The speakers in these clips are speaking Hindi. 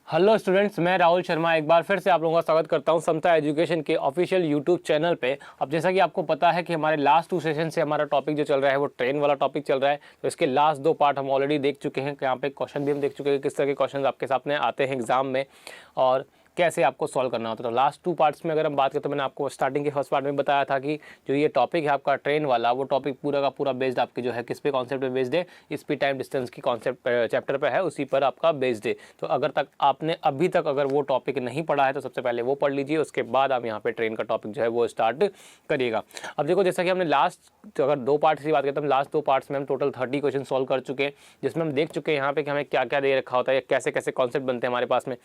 हेलो स्टूडेंट्स, मैं राहुल शर्मा एक बार फिर से आप लोगों का स्वागत करता हूं समता एजुकेशन के ऑफिशियल यूट्यूब चैनल पे। अब जैसा कि आपको पता है कि हमारे लास्ट 2 सेशन से हमारा टॉपिक जो चल रहा है वो ट्रेन वाला टॉपिक चल रहा है। तो इसके लास्ट 2 पार्ट हम ऑलरेडी देख चुके हैं। यहाँ पे क्वेश्चन भी हम देख चुके हैं किस तरह के क्वेश्चन आपके सामने आते हैं एग्जाम में और कैसे आपको सॉल्व करना होता है। तो लास्ट 2 पार्ट्स में अगर हम बात करें तो मैंने आपको स्टार्टिंग के फर्स्ट पार्ट में बताया था कि जो ये टॉपिक है आपका ट्रेन वाला, वो टॉपिक पूरा का पूरा बेस्ड आपके जो है किस पे कॉन्सेप्ट पे बेस्ड है, स्पीड टाइम डिस्टेंस की कॉन्सेप्ट चैप्टर पे है, उसी पर आपका बेस्ड है। तो अगर तक आपने अभी तक अगर वो टॉपिक नहीं पढ़ा है तो सबसे पहले वो पढ़ लीजिए, उसके बाद आप यहाँ पे ट्रेन का टॉपिक जो है वो स्टार्ट करिएगा। अब देखो, जैसा कि हमने लास्ट अगर 2 पार्ट्स की बात करें तो हम लास्ट 2 पार्ट्स में हम टोटल 30 क्वेश्चन सॉल्व कर चुके हैं, जिसमें हम देख चुके हैं यहाँ पे कि हमें क्या क्या दे रखा होता है, कैसे कैसे कॉन्सेप्ट बनते हैं हमारे पास में।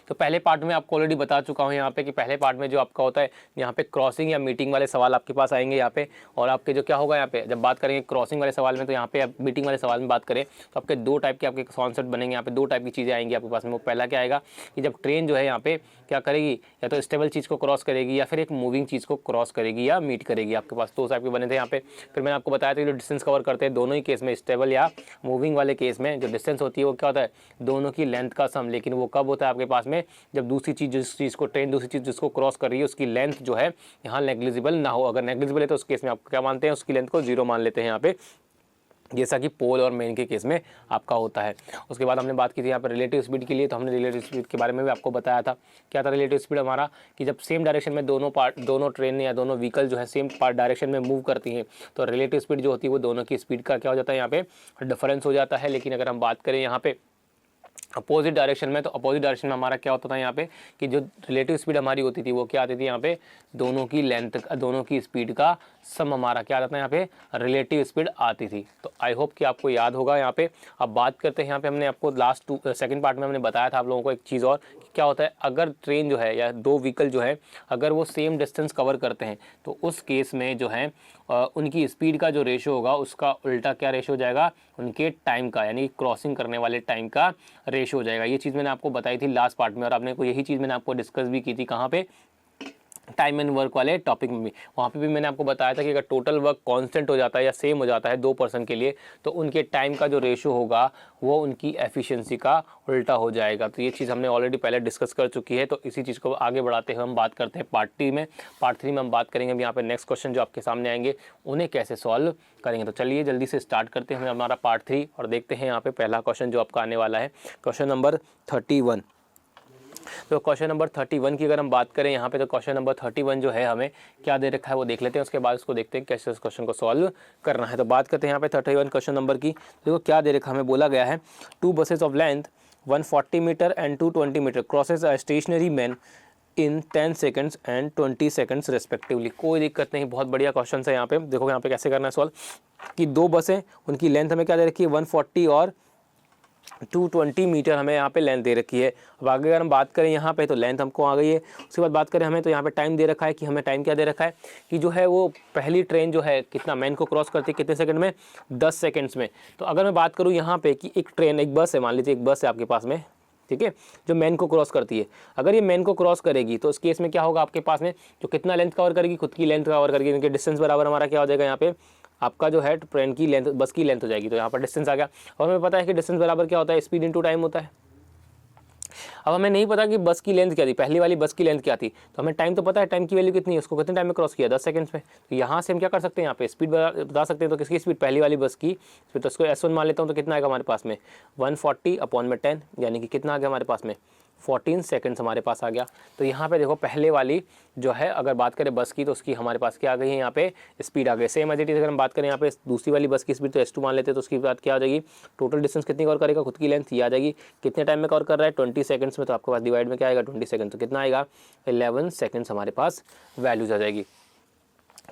तो पहले पार्ट में आपको ऑलरेडी बता चुका हूँ यहाँ पे कि पहले पार्ट में जो आपका होता है यहाँ पे क्रॉसिंग या मीटिंग वाले सवाल आपके पास आएंगे यहाँ पे। और आपके जो क्या होगा यहाँ पे जब बात करेंगे क्रॉसिंग वाले सवाल में, तो यहाँ पे मीटिंग वाले सवाल में बात करें तो आपके 2 टाइप के आपके कॉन्सेप्ट बनेंगे। यहाँ पे 2 टाइप की चीज़ें आएंगी आपके पास में। वो पहला क्या आएगा कि जब ट्रेन जो है यहाँ पे क्या करेगी, या तो स्टेबल चीज़ को क्रॉस करेगी या फिर एक मूविंग चीज़ को क्रॉस करेगी या मीट करेगी। आपके पास 2 टाइप के बने थे यहाँ पे। फिर मैंने आपको बताया था कि जो डिस्टेंस कवर करते हैं दोनों ही केस में, स्टेबल या मूविंग वाले केस में जो डिस्टेंस होती है वो क्या होता है, दोनों की लेंथ का सम। लेकिन वो कब होता है आपके पास में, जब दूसरी चीज़ जिस चीज़ को ट्रेन दूसरी चीज़ जिसको क्रॉस कर रही है उसकी लेंथ जो है यहाँ नेग्लिजिबल ना हो। अगर नेग्लिजिबल है तो उस केस में आप क्या मानते हैं, उसकी लेंथ को 0 मान लेते हैं यहाँ पे, जैसा कि पोल और मेन के केस में आपका होता है। उसके बाद हमने बात की थी यहाँ पर रिलेटिव स्पीड के लिए। तो हमने रिलेटिव स्पीड के बारे में भी आपको बताया था। क्या था रिलेटिव स्पीड हमारा, कि जब सेम डायरेक्शन में दोनों ट्रेन या दोनों व्हीकल जो है सेम डायरेक्शन में मूव करती हैं तो रिलेटिव स्पीड जो होती है वो दोनों की स्पीड का क्या हो जाता है, यहाँ पे डिफरेंस हो जाता है। लेकिन अगर हम बात करें यहाँ पे अपोजिट डायरेक्शन में, तो अपोजिट डायरेक्शन में हमारा क्या होता था यहाँ पे कि जो रिलेटिव स्पीड हमारी होती थी वो क्या आती थी यहाँ पे, दोनों की लेंथ दोनों की स्पीड का सम हमारा क्या आता था यहाँ पे, रिलेटिव स्पीड आती थी। तो आई होप कि आपको याद होगा यहाँ पे। अब बात करते हैं यहाँ पे, हमने आपको लास्ट सेकंड पार्ट में हमने बताया था आप लोगों को एक चीज़ और, कि क्या होता है अगर ट्रेन जो है या 2 व्हीकल जो है अगर वो सेम डिस्टेंस कवर करते हैं तो उस केस में जो है उनकी स्पीड का जो रेशो होगा उसका उल्टा क्या रेशो हो जाएगा, उनके टाइम का, यानी क्रॉसिंग करने वाले टाइम का रेशो हो जाएगा। ये चीज़ मैंने आपको बताई थी लास्ट पार्ट में, और आपने को यही चीज़ मैंने आपको डिस्कस भी की थी कहाँ पे, टाइम एंड वर्क वाले टॉपिक में भी। वहाँ पे भी मैंने आपको बताया था कि अगर टोटल वर्क कांस्टेंट हो जाता है या सेम हो जाता है 2 पर्सन के लिए तो उनके टाइम का जो रेशो होगा वो उनकी एफिशिएंसी का उल्टा हो जाएगा। तो ये चीज़ हमने ऑलरेडी पहले डिस्कस कर चुकी है। तो इसी चीज़ को आगे बढ़ाते हुए हम बात करते हैं पार्ट 3 में। पार्ट 3 में हम बात करेंगे अब यहाँ पे नेक्स्ट क्वेश्चन जो आपके सामने आएंगे उन्हें कैसे सॉल्व करेंगे। तो चलिए जल्दी से स्टार्ट करते हैं हमारा पार्ट 3 और देखते हैं यहाँ पे पहला क्वेश्चन जो आपका आने वाला है, क्वेश्चन नंबर 31। तो क्वेश्चन नंबर 31 की अगर हम बात करें यहाँ पे, तो क्वेश्चन नंबर 31 जो है हमें क्या दे रखा है वो देख लेते हैं, उसके बाद उसको देखते हैं कैसे इस क्वेश्चन को सॉल्व करना है। तो बात करते हैं यहाँ पे 31 क्वेश्चन नंबर की। देखो क्या दे रखा, हमें बोला गया है 2 buses of length 140 metre and 220 metre crosses a stationary man in 10 seconds and 20 seconds respectively. कोई दिक्कत नहीं, बहुत बढ़िया क्वेश्चन है। यहाँ पे देखो यहाँ पे कैसे करना है सॉल्व, कि 2 बसें उनकी लेंथ हमें क्या दे रखी है 140 और 220 मीटर हमें यहाँ पे लेंथ दे रखी है। अब आगे अगर हम बात करें यहाँ पे तो लेंथ हमको आ गई है। उसके बाद बात करें हमें तो यहाँ पे टाइम दे रखा है, कि हमें टाइम क्या दे रखा है कि जो है वो पहली ट्रेन जो है कितना मैन को क्रॉस करती है कितने सेकंड में, 10 सेकंड्स में। तो अगर मैं बात करूँ यहाँ पे कि एक ट्रेन एक बस है, मान लीजिए एक बस है आपके पास में, ठीक है, जो मैन को क्रॉस करती है। अगर ये मैन को क्रॉस करेगी तो उस केस में क्या होगा आपके पास में, जो कितना लेंथ कवर करेगी, खुद की लेंथ कवर करेगी, इनके डिस्टेंस बराबर हमारा क्या हो जाएगा यहाँ पे, आपका जो है ट्रेन की लेंथ बस की लेंथ हो जाएगी। तो यहाँ पर डिस्टेंस आ गया। और हमें पता है कि डिस्टेंस बराबर क्या होता है, स्पीड इनटू टाइम होता है। अब हमें नहीं पता कि बस की लेंथ क्या थी, पहली वाली बस की लेंथ क्या थी, तो हमें टाइम तो पता है, टाइम की वैल्यू कितनी है, उसको कितने टाइम में क्रॉस किया, 10 सेकंड्स में। तो यहाँ से हम क्या कर सकते हैं, यहाँ पे स्पीड बता सकते हैं। तो किसकी स्पीड, पहली वाली बस की स्पीड, तो उसको S1 मान लेता हूँ। तो कितना आएगा हमारे पास में 140 अपॉन में 10, यानी कि कितना आ गया हमारे पास में 14 सेकंड्स हमारे पास आ गया। तो यहाँ पे देखो पहले वाली जो है अगर बात करें बस की तो उसकी हमारे पास क्या आ गई है, यहाँ पे स्पीड आ गई। सेम एज इट इज अगर हम बात करें यहाँ पे दूसरी वाली बस की स्पीड, तो S2 मान लेते हैं। तो उसकी बात क्या आ जाएगी, टोटल डिस्टेंस कितनी कवर करेगा, खुद की लेंथ ये आ जाएगी, कितने टाइम में कवर कर रहा है 20 सेकंड्स में। तो आपके पास डिवाइड में क्या आएगा 20 सेकंड, तो कितना आएगा 11 सेकंड्स हमारे पास वैल्यूज आ जाएगी।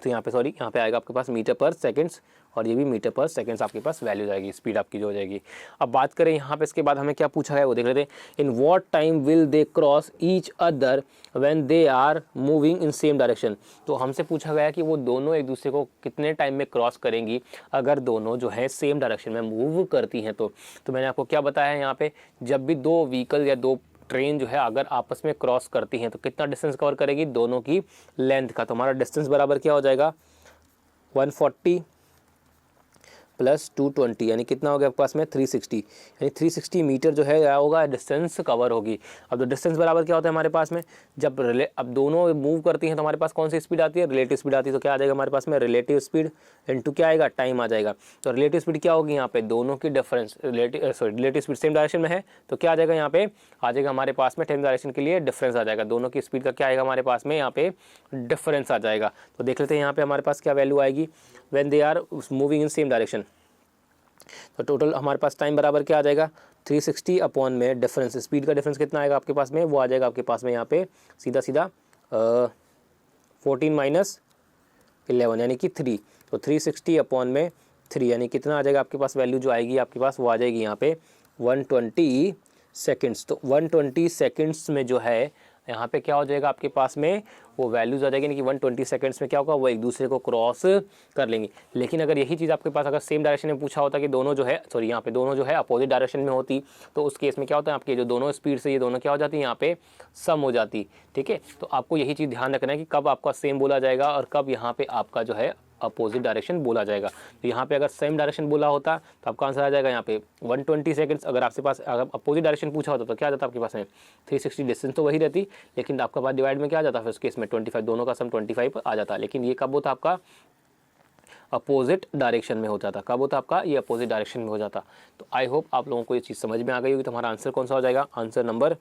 तो यहाँ पे सॉरी यहाँ पे आएगा आपके पास मीटर पर सेकंड्स, और ये भी मीटर पर सेकंड्स आपके पास वैल्यू जाएगी, स्पीड आपकी जो हो जाएगी। अब बात करें यहाँ पे इसके बाद हमें क्या पूछा है वो देख लेते हैं। In what time will they cross each other when they are moving in same direction. तो हमसे पूछा गया कि वो दोनों एक दूसरे को कितने टाइम में क्रॉस करेंगी अगर दोनों जो है सेम डायरेक्शन में मूव करती हैं। तो मैंने आपको क्या बताया है यहाँ पे, जब भी 2 व्हीकल या 2 ट्रेन जो है अगर आपस में क्रॉस करती हैं तो कितना डिस्टेंस कवर करेगी, दोनों की लेंथ का। तो हमारा डिस्टेंस बराबर क्या हो जाएगा 140 प्लस 220 यानी कितना हो गया आपके पास में 360, यानी 360 मीटर जो है क्या होगा डिस्टेंस कवर होगी। अब तो डिस्टेंस बराबर क्या होता है हमारे पास में, जब अब दोनों मूव करती हैं तो हमारे पास कौन सी स्पीड आती है, रिलेटिव स्पीड आती है। तो क्या आ जाएगा हमारे पास में रिलेटिव स्पीड इनटू क्या आएगा टाइम आ जाएगा। तो रिलेटिव स्पीड क्या होगी यहाँ पे, दोनों की difference, relative speed same direction में है तो क्या आ जाएगा यहाँ पे, आ जाएगा हमारे पास में सेम डायरेक्शन के लिए डिफरेंस आ जाएगा, दोनों की स्पीड का क्या आएगा हमारे पास में यहाँ पे डिफरेंस आ जाएगा। तो देख लेते हैं यहाँ पे हमारे पास क्या वैल्यू आएगी, when they are moving in same direction. तो टोटल हमारे पास टाइम बराबर क्या आ जाएगा 360 अपॉन में डिफरेंस, स्पीड का डिफरेंस कितना आएगा आपके पास में, वो आ जाएगा आपके पास में यहाँ पे सीधा सीधा 14 माइनस 11 यानी कि 3। तो 360 अपॉन में 3 यानी कितना आ जाएगा आपके पास वैल्यू जो आएगी आपके पास, वो आ जाएगी यहाँ पे 120 सेकेंड्स। तो 120 सेकेंड्स में जो है यहाँ पे क्या हो जाएगा आपके पास में वो वैल्यूज आ जाएगी, यानी कि 120 सेकंड्स में क्या होगा वो एक दूसरे को क्रॉस कर लेंगे। लेकिन अगर यही चीज़ आपके पास अगर सेम डायरेक्शन में पूछा होता कि दोनों जो है सॉरी यहाँ पे दोनों जो है अपोजिट डायरेक्शन में होती, तो उस केस में क्या होता है आपके जो दोनों स्पीड से ये दोनों क्या हो जाती है यहाँ पे सम हो जाती। ठीक है, तो आपको यही चीज़ ध्यान रखना है कि कब आपका सेम बोला जाएगा और कब यहाँ पे आपका जो है अपोजिट डायरेक्शन बोला जाएगा। तो यहाँ पे अगर सेम डायरेक्शन बोला होता तो आपका आंसर आ जाएगा यहाँ पे 120 सेकंड्स। अगर आपके पास अगर अपोजिट डायरेक्शन पूछा होता तो क्या जाता आपके पास में 360, डिस्टेंस तो वही रहती लेकिन आपका पास डिवाइड में क्या जाता फिर उस केस में 25, दोनों का सम 25 आ जाता। लेकिन ये कब होता आपका अपोजिट डायरेक्शन में हो जाता, कब होता आपका ये अपोजिट डायरेक्शन में हो जाता। तो आई होप आप लोगों को ये चीज़ समझ में आ गई होगी। तो हमारा आंसर कौन सा हो जाएगा, आंसर नंबर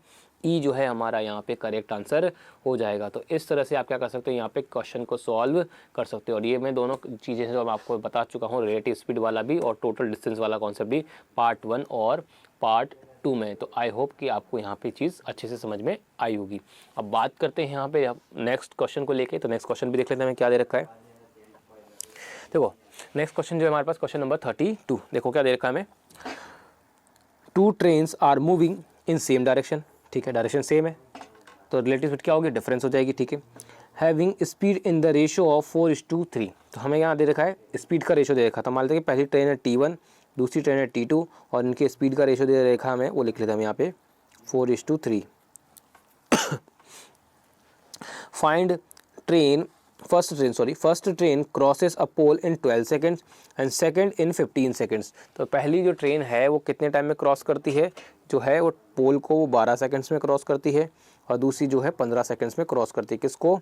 ई जो है हमारा यहाँ पे करेक्ट आंसर हो जाएगा। तो इस तरह से आप क्या कर सकते हो यहाँ पे क्वेश्चन को सॉल्व कर सकते हो। और ये मैं दोनों चीज़ें जो मैं आपको बता चुका हूँ, रिलेटिव स्पीड वाला भी और टोटल डिस्टेंस वाला कॉन्सेप्ट भी पार्ट 1 और पार्ट 2 में। तो आई होप कि आपको यहाँ पे चीज़ अच्छे से समझ में आई होगी। अब बात करते हैं यहाँ पे नेक्स्ट क्वेश्चन को लेके। तो नेक्स्ट क्वेश्चन भी देख लेते हैं हमें क्या दे रखा है। देखो नेक्स्ट क्वेश्चन जो है हमारे पास क्वेश्चन नंबर 32। देखो क्या दे रखा है हमें, 2 trains are moving in same direction. ठीक है, डायरेक्शन सेम है तो रिलेटिव स्पीड क्या होगी, डिफरेंस हो जाएगी। ठीक है, having speed in the ratio of 4:3। तो हमें यहाँ दे रखा है स्पीड का रेशियो दे रखा। तो मान लेते हैं कि पहली ट्रेन है T1, दूसरी ट्रेन है T2 और इनके स्पीड का रेशियो दे रखा हमें, वो लिख लेते हैं हम यहाँ पे 4:3। Find first train crosses a pole in 12 seconds and second in 15 seconds. तो पहली जो ट्रेन है वो कितने टाइम में क्रॉस करती है, जो है वो पोल को वो 12 सेकेंड्स में क्रॉस करती है और दूसरी जो है 15 सेकेंड्स में क्रॉस करती है। किसको,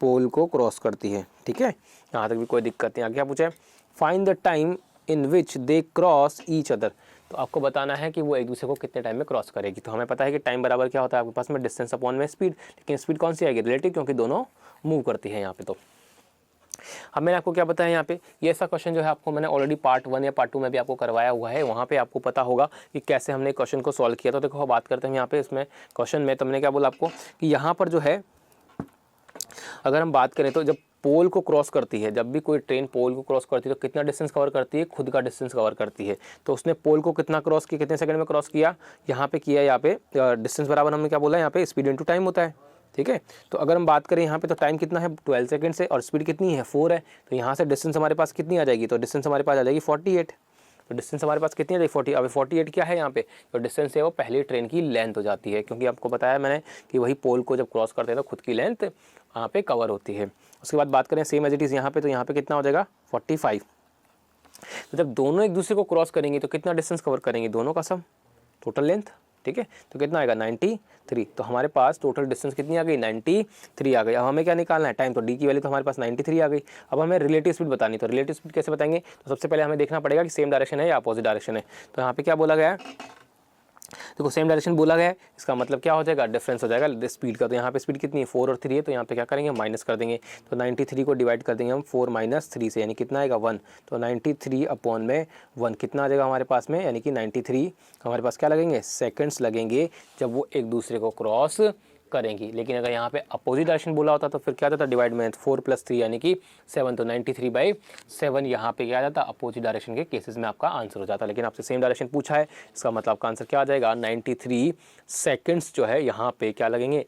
पोल को क्रॉस करती है। ठीक है, यहाँ तक भी कोई दिक्कत नहीं। आगे क्या पूछा है, find the time in which they cross each other. तो आपको बताना है कि वो एक दूसरे को कितने टाइम में क्रॉस करेगी। तो हमें पता है कि टाइम बराबर क्या होता है आपके पास में डिस्टेंस अपॉन में स्पीड, लेकिन स्पीड कौन सी आएगी, रिलेटिव, क्योंकि दोनों मूव करती है यहाँ पे। तो अब मैंने आपको क्या बताया यहाँ पे, ये ऐसा क्वेश्चन जो है आपको मैंने ऑलरेडी पार्ट 1 या पार्ट 2 में भी आपको करवाया हुआ है, वहाँ पे आपको पता होगा कि कैसे हमने क्वेश्चन को सॉल्व किया। तो देखो बात करते हैं यहाँ पे इसमें क्वेश्चन में, तो मैंने क्या बोला आपको कि यहाँ पर जो है अगर हम बात करें तो जब पोल को क्रॉस करती है, जब भी कोई ट्रेन पोल को क्रॉस करती है तो कितना डिस्टेंस कवर करती है, खुद का डिस्टेंस कवर करती है। तो उसने पोल को कितना क्रॉस किया, कितने सेकंड में क्रॉस किया, यहाँ पे किया, यहाँ पे डिस्टेंस बराबर हमने क्या बोला यहाँ पे स्पीड इनटू टाइम होता है। ठीक है, तो अगर हम बात करें यहाँ पे तो टाइम कितना है 12 सेकंड से और स्पीड कितनी है 4 है। तो यहाँ से डिस्टेंस हमारे पास कितनी आ जाएगी, तो डिस्टेंस हमारे पास आ जाएगी 48। तो डिस्टेंस हमारे पास कितनी आ जाएगी 40। अब 48 क्या है यहाँ पे, तो डिस्टेंस है वो पहली ट्रेन की लेंथ हो जाती है, क्योंकि आपको बताया मैंने कि वही पोल को जब क्रॉस करते हैं तो खुद की लेंथ यहाँ पे कवर होती है। उसके बाद बात करें सेम एज इट इज़ यहाँ पे, तो यहाँ पे कितना हो जाएगा 45। तो जब दोनों एक दूसरे को क्रॉस करेंगे तो कितना डिस्टेंस कवर करेंगे, दोनों का सम टोटल लेंथ। ठीक है, तो कितना आएगा 93। तो हमारे पास टोटल डिस्टेंस कितनी आ गई 93 आ गई। अब हमें क्या निकालना है टाइम, तो डी की वैल्यू तो हमारे पास 93 आ गई। अब हमें रिलेटिव स्पीड बतानी, तो रिलेटिव स्पीड कैसे बताएंगे, तो सबसे पहले हमें देखना पड़ेगा कि सेम डायरेक्शन है या अपोजिट डायरेक्शन है। तो यहाँ पे क्या बोला गया है, देखो सेम डायरेक्शन बोला गया है, इसका मतलब क्या हो जाएगा, डिफरेंस हो जाएगा स्पीड का। तो यहाँ पे स्पीड कितनी है 4 और 3 है, तो यहाँ पे क्या करेंगे माइनस कर देंगे। तो 93 को डिवाइड कर देंगे हम 4 - 3 से, यानी कितना आएगा 1। तो 93 अपॉन में 1 कितना आ जाएगा हमारे पास में, यानी कि 93 हमारे पास क्या लगेंगे सेकंड्स लगेंगे जब वो एक दूसरे को क्रॉस करेंगी। लेकिन अगर यहाँ पे अपोजिट डायरेक्शन बोला होता तो फिर क्या जाता डिवाइड में 4 + 3 यानी कि 7। तो 93/7 यहाँ पे क्या जाता अपोजिट डायरेक्शन के केसेस में आपका आंसर हो जाता। लेकिन आपसे सेम डायरेक्शन पूछा है, इसका मतलब आपका आंसर क्या आ जाएगा 93 सेकेंड्स जो है यहाँ पे क्या लगेंगे,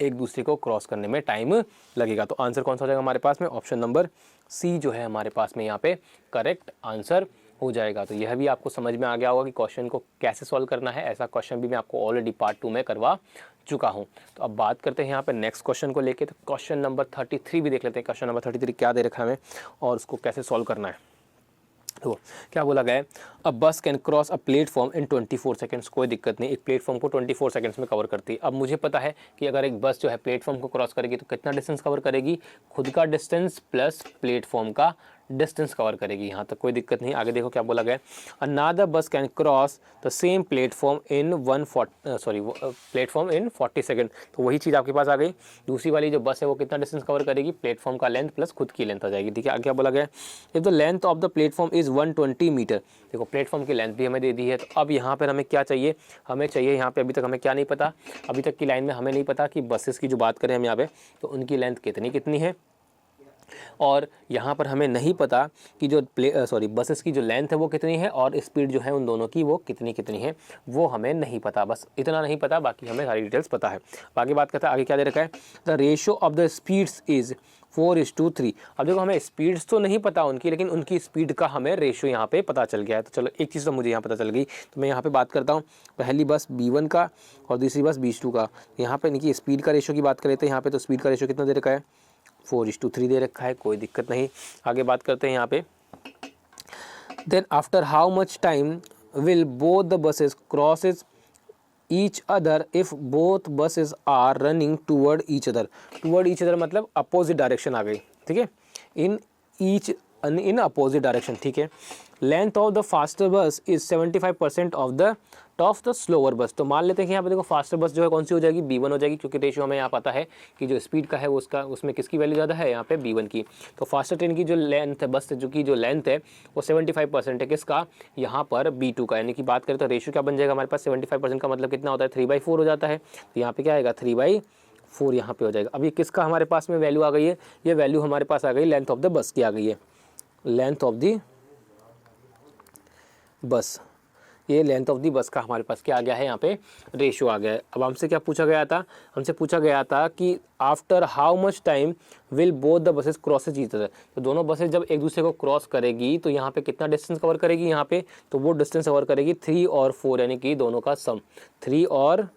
एक दूसरे को क्रॉस करने में टाइम लगेगा। तो आंसर कौन सा हो जाएगा हमारे पास में, ऑप्शन नंबर सी जो है हमारे पास में यहाँ पे करेक्ट आंसर हो जाएगा। तो यह भी आपको समझ में आ गया होगा कि क्वेश्चन को कैसे सॉल्व करना है। ऐसा क्वेश्चन भी मैं आपको ऑलरेडी पार्ट 2 में करवा चुका हूं। तो अब बात करते हैं यहाँ पे नेक्स्ट क्वेश्चन को लेके। तो क्वेश्चन नंबर 33 भी देख लेते हैं, क्वेश्चन नंबर 33 क्या दे रखा है हमें और उसको कैसे सॉल्व करना है। तो क्या बोला गया है, अ बस can cross a platform in 24 seconds. कोई दिक्कत नहीं, एक प्लेटफॉर्म को 24 सेकंड्स में कवर करती है। अब मुझे पता है कि अगर एक बस जो है प्लेटफॉर्म को क्रॉस करेगी तो कितना डिस्टेंस कवर करेगी, खुद का डिस्टेंस प्लस प्लेटफॉर्म का डिस्टेंस कवर करेगी। यहाँ तक कोई दिक्कत नहीं। आगे देखो क्या बोला गया है, अनादर बस can cross the same platform in 40 second. तो वही चीज़ आपके पास आ गई। दूसरी वाली जो बस है वो कितना डिस्टेंस कवर करेगी, प्लेटफॉर्म का लेंथ प्लस खुद की लेंथ आ जाएगी। ठीक है, आगे क्या बोला गया है, if the length of the platform is 120 metre. देखो प्लेटफॉर्म की लेंथ भी हमें दे दी है। तो अब यहाँ पर हमें क्या चाहिए, हमें चाहिए यहाँ पे, अभी तक हमें क्या नहीं पता, अभी तक की लाइन में हमें नहीं पता कि बसेस की जो बात करें हम यहाँ पे तो उनकी लेंथ कितनी है, और यहाँ पर हमें नहीं पता कि जो बसेस की जो लेंथ है वो कितनी है और स्पीड जो है उन दोनों की वो कितनी है, वो हमें नहीं पता। बस इतना नहीं पता, बाकी हमें सारी डिटेल्स पता है। आगे बात करते हैं, आगे क्या दे रखा है, the ratio of the speeds is 4:3। अब देखो हमें स्पीड्स तो नहीं पता उनकी, लेकिन उनकी स्पीड का हमें रेशियो यहाँ पे पता चल गया है। तो चलो एक चीज़ तो मुझे यहाँ पता चल गई, तो मैं यहाँ पे बात करता हूँ पहली बस B1 का और दूसरी बस B2 का। यहाँ पे इनकी स्पीड का रेशियो की बात करें तो यहाँ पे तो स्पीड का रेशियो कितना दे रखा है, 4:3 दे रखा है। कोई दिक्कत नहीं। आगे बात करते हैं यहाँ पे, then after how much time will both the buses crosses each other if both buses are running toward each other मतलब अपोजिट डायरेक्शन आ गई। ठीक है, इन अपोजिट डायरेक्शन। ठीक है, length of the faster bus is 75% of the slower bus. तो मान लेते हैं कि यहाँ पे देखो फास्टर बस जो है कौन सी हो जाएगी, B1 हो जाएगी, क्योंकि रेशियो हमें यहाँ पता है कि जो स्पीड का है उसका उसमें किसकी वैल्यू ज़्यादा है, यहाँ पे B1 की। तो फास्टर ट्रेन की जो लेंथ है, बस जो लेंथ है वो 75% है किसका, यहाँ पर B2 का। यानी कि बात करें तो रेशियो क्या बन जाएगा हमारे पास, 75% का मतलब कितना होता है, 3/4 हो जाता है। तो यहाँ पे क्या आएगा, 3/4 यहाँ पे हो जाएगा। अब ये किसका हमारे पास में वैल्यू आ गई है, ये वैल्यू हमारे पास आ गई लेंथ ऑफ द बस की आ गई है, लेंथ ऑफ द बस। ये लेंथ ऑफ दी बस का हमारे पास क्या आ गया है, यहाँ पे रेशियो आ गया है। अब हमसे क्या पूछा गया था, हमसे पूछा गया था कि after how much time will both the buses crosses each other. तो दोनों बसेस जब एक दूसरे को क्रॉस करेगी तो यहाँ पे कितना डिस्टेंस कवर करेगी, यहाँ पे तो वो डिस्टेंस कवर करेगी 3 और 4, यानी कि दोनों का सम, 3 और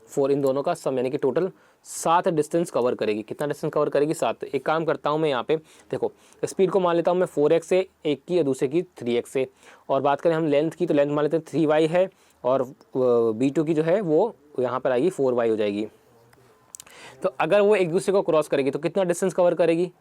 4 इन दोनों का सम, यानी कि टोटल 7 डिस्टेंस कवर करेगी। कितना डिस्टेंस कवर करेगी, 7। एक काम करता हूँ मैं यहाँ पे, देखो स्पीड को मान लेता हूँ मैं 4x से, एक की और दूसरे की 3x से। और बात करें हम लेंथ की, तो लेंथ मान लेते हैं 3y है, और B2 की जो है वो यहाँ पर आएगी 4y हो जाएगी। तो अगर वो एक दूसरे को क्रॉस करेगी तो कितना डिस्टेंस कवर करेगी,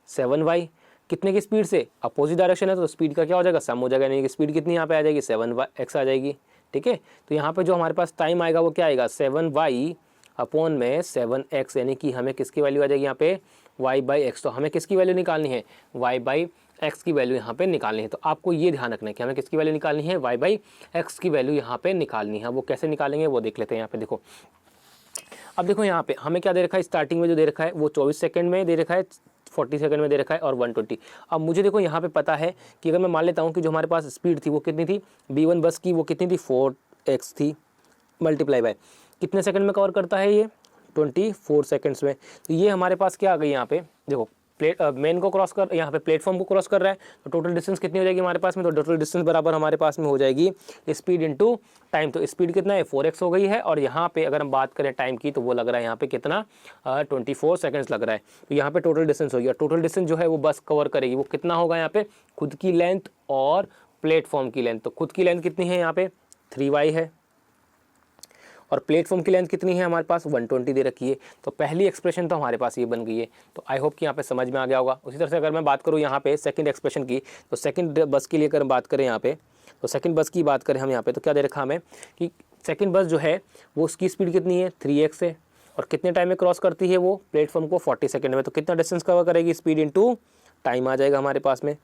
7y। कितने की स्पीड से, अपोजिट डायरेक्शन है तो स्पीड का क्या हो जाएगा, सम हो जाएगा, यानी कि स्पीड कितनी यहाँ पे आ जाएगी, 7x आ जाएगी। ठीक है, तो यहाँ पे जो हमारे पास टाइम आएगा वो क्या आएगा, 7y अपॉन में 7x, यानी कि हमें किसकी वैल्यू आ जाएगी यहाँ पे, y/x। तो हमें किसकी वैल्यू निकालनी है, y/x की वैल्यू यहाँ पे निकालनी है। तो आपको ये ध्यान रखना है कि हमें किसकी वैल्यू निकालनी है, y/x की वैल्यू यहाँ पे निकालनी है। वो कैसे निकालेंगे वो देख लेते हैं। यहाँ पे देखो, अब देखो यहाँ पे हमें क्या दे रखा है, स्टार्टिंग में जो दे रखा है वो 24 सेकंड में दे रखा है, 40 सेकंड में दे रखा है और 120। अब मुझे देखो यहाँ पे पता है कि अगर मैं मान लेता हूँ कि जो हमारे पास स्पीड थी वो कितनी थी, B1 बस की वो कितनी थी, 4x थी, मल्टीप्लाई बाय कितने सेकंड में कवर करता है ये, 24 सेकंड्स में। तो ये हमारे पास क्या आ गई, यहाँ पे देखो मेन को क्रॉस कर, यहाँ पे प्लेटफॉर्म को क्रॉस कर रहा है, तो टोटल डिस्टेंस कितनी हो जाएगी हमारे पास में, तो टोटल डिस्टेंस बराबर हमारे पास में हो जाएगी स्पीड इनटू टाइम। तो स्पीड कितना है, 4x हो गई है, और यहाँ पे अगर हम बात करें टाइम की तो वो लग रहा है यहाँ पे कितना, 24 सेकंड्स लग रहा है। तो यहाँ पे टोटल डिस्टेंस हो गया। टोटल डिस्टेंस जो है वो बस कवर करेगी वो कितना होगा, यहाँ पे खुद की लेंथ और प्लेटफॉर्म की लेंथ। तो खुद की लेंथ कितनी है, यहाँ पे 3y है, और प्लेटफॉर्म की लेंथ कितनी है हमारे पास, 120 दे रखी है। तो पहली एक्सप्रेशन तो हमारे पास ये बन गई है। तो आई होप कि यहाँ पे समझ में आ गया होगा। उसी तरह से अगर मैं बात करूँ यहाँ पे सेकंड एक्सप्रेशन की, तो सेकंड बस के लिए अगर बात करें यहाँ पे, तो सेकंड बस की बात करें हम यहाँ पे, तो क्या दे रखा हमें कि सेकंड बस जो है वो उसकी स्पीड कितनी है, 3x है, और कितने टाइम में क्रॉस करती है वो प्लेटफॉर्म को, 40 सेकंड में। तो कितना डिस्टेंस कवर करेगी, स्पीड इनटू टाइम आ जाएगा हमारे पास में।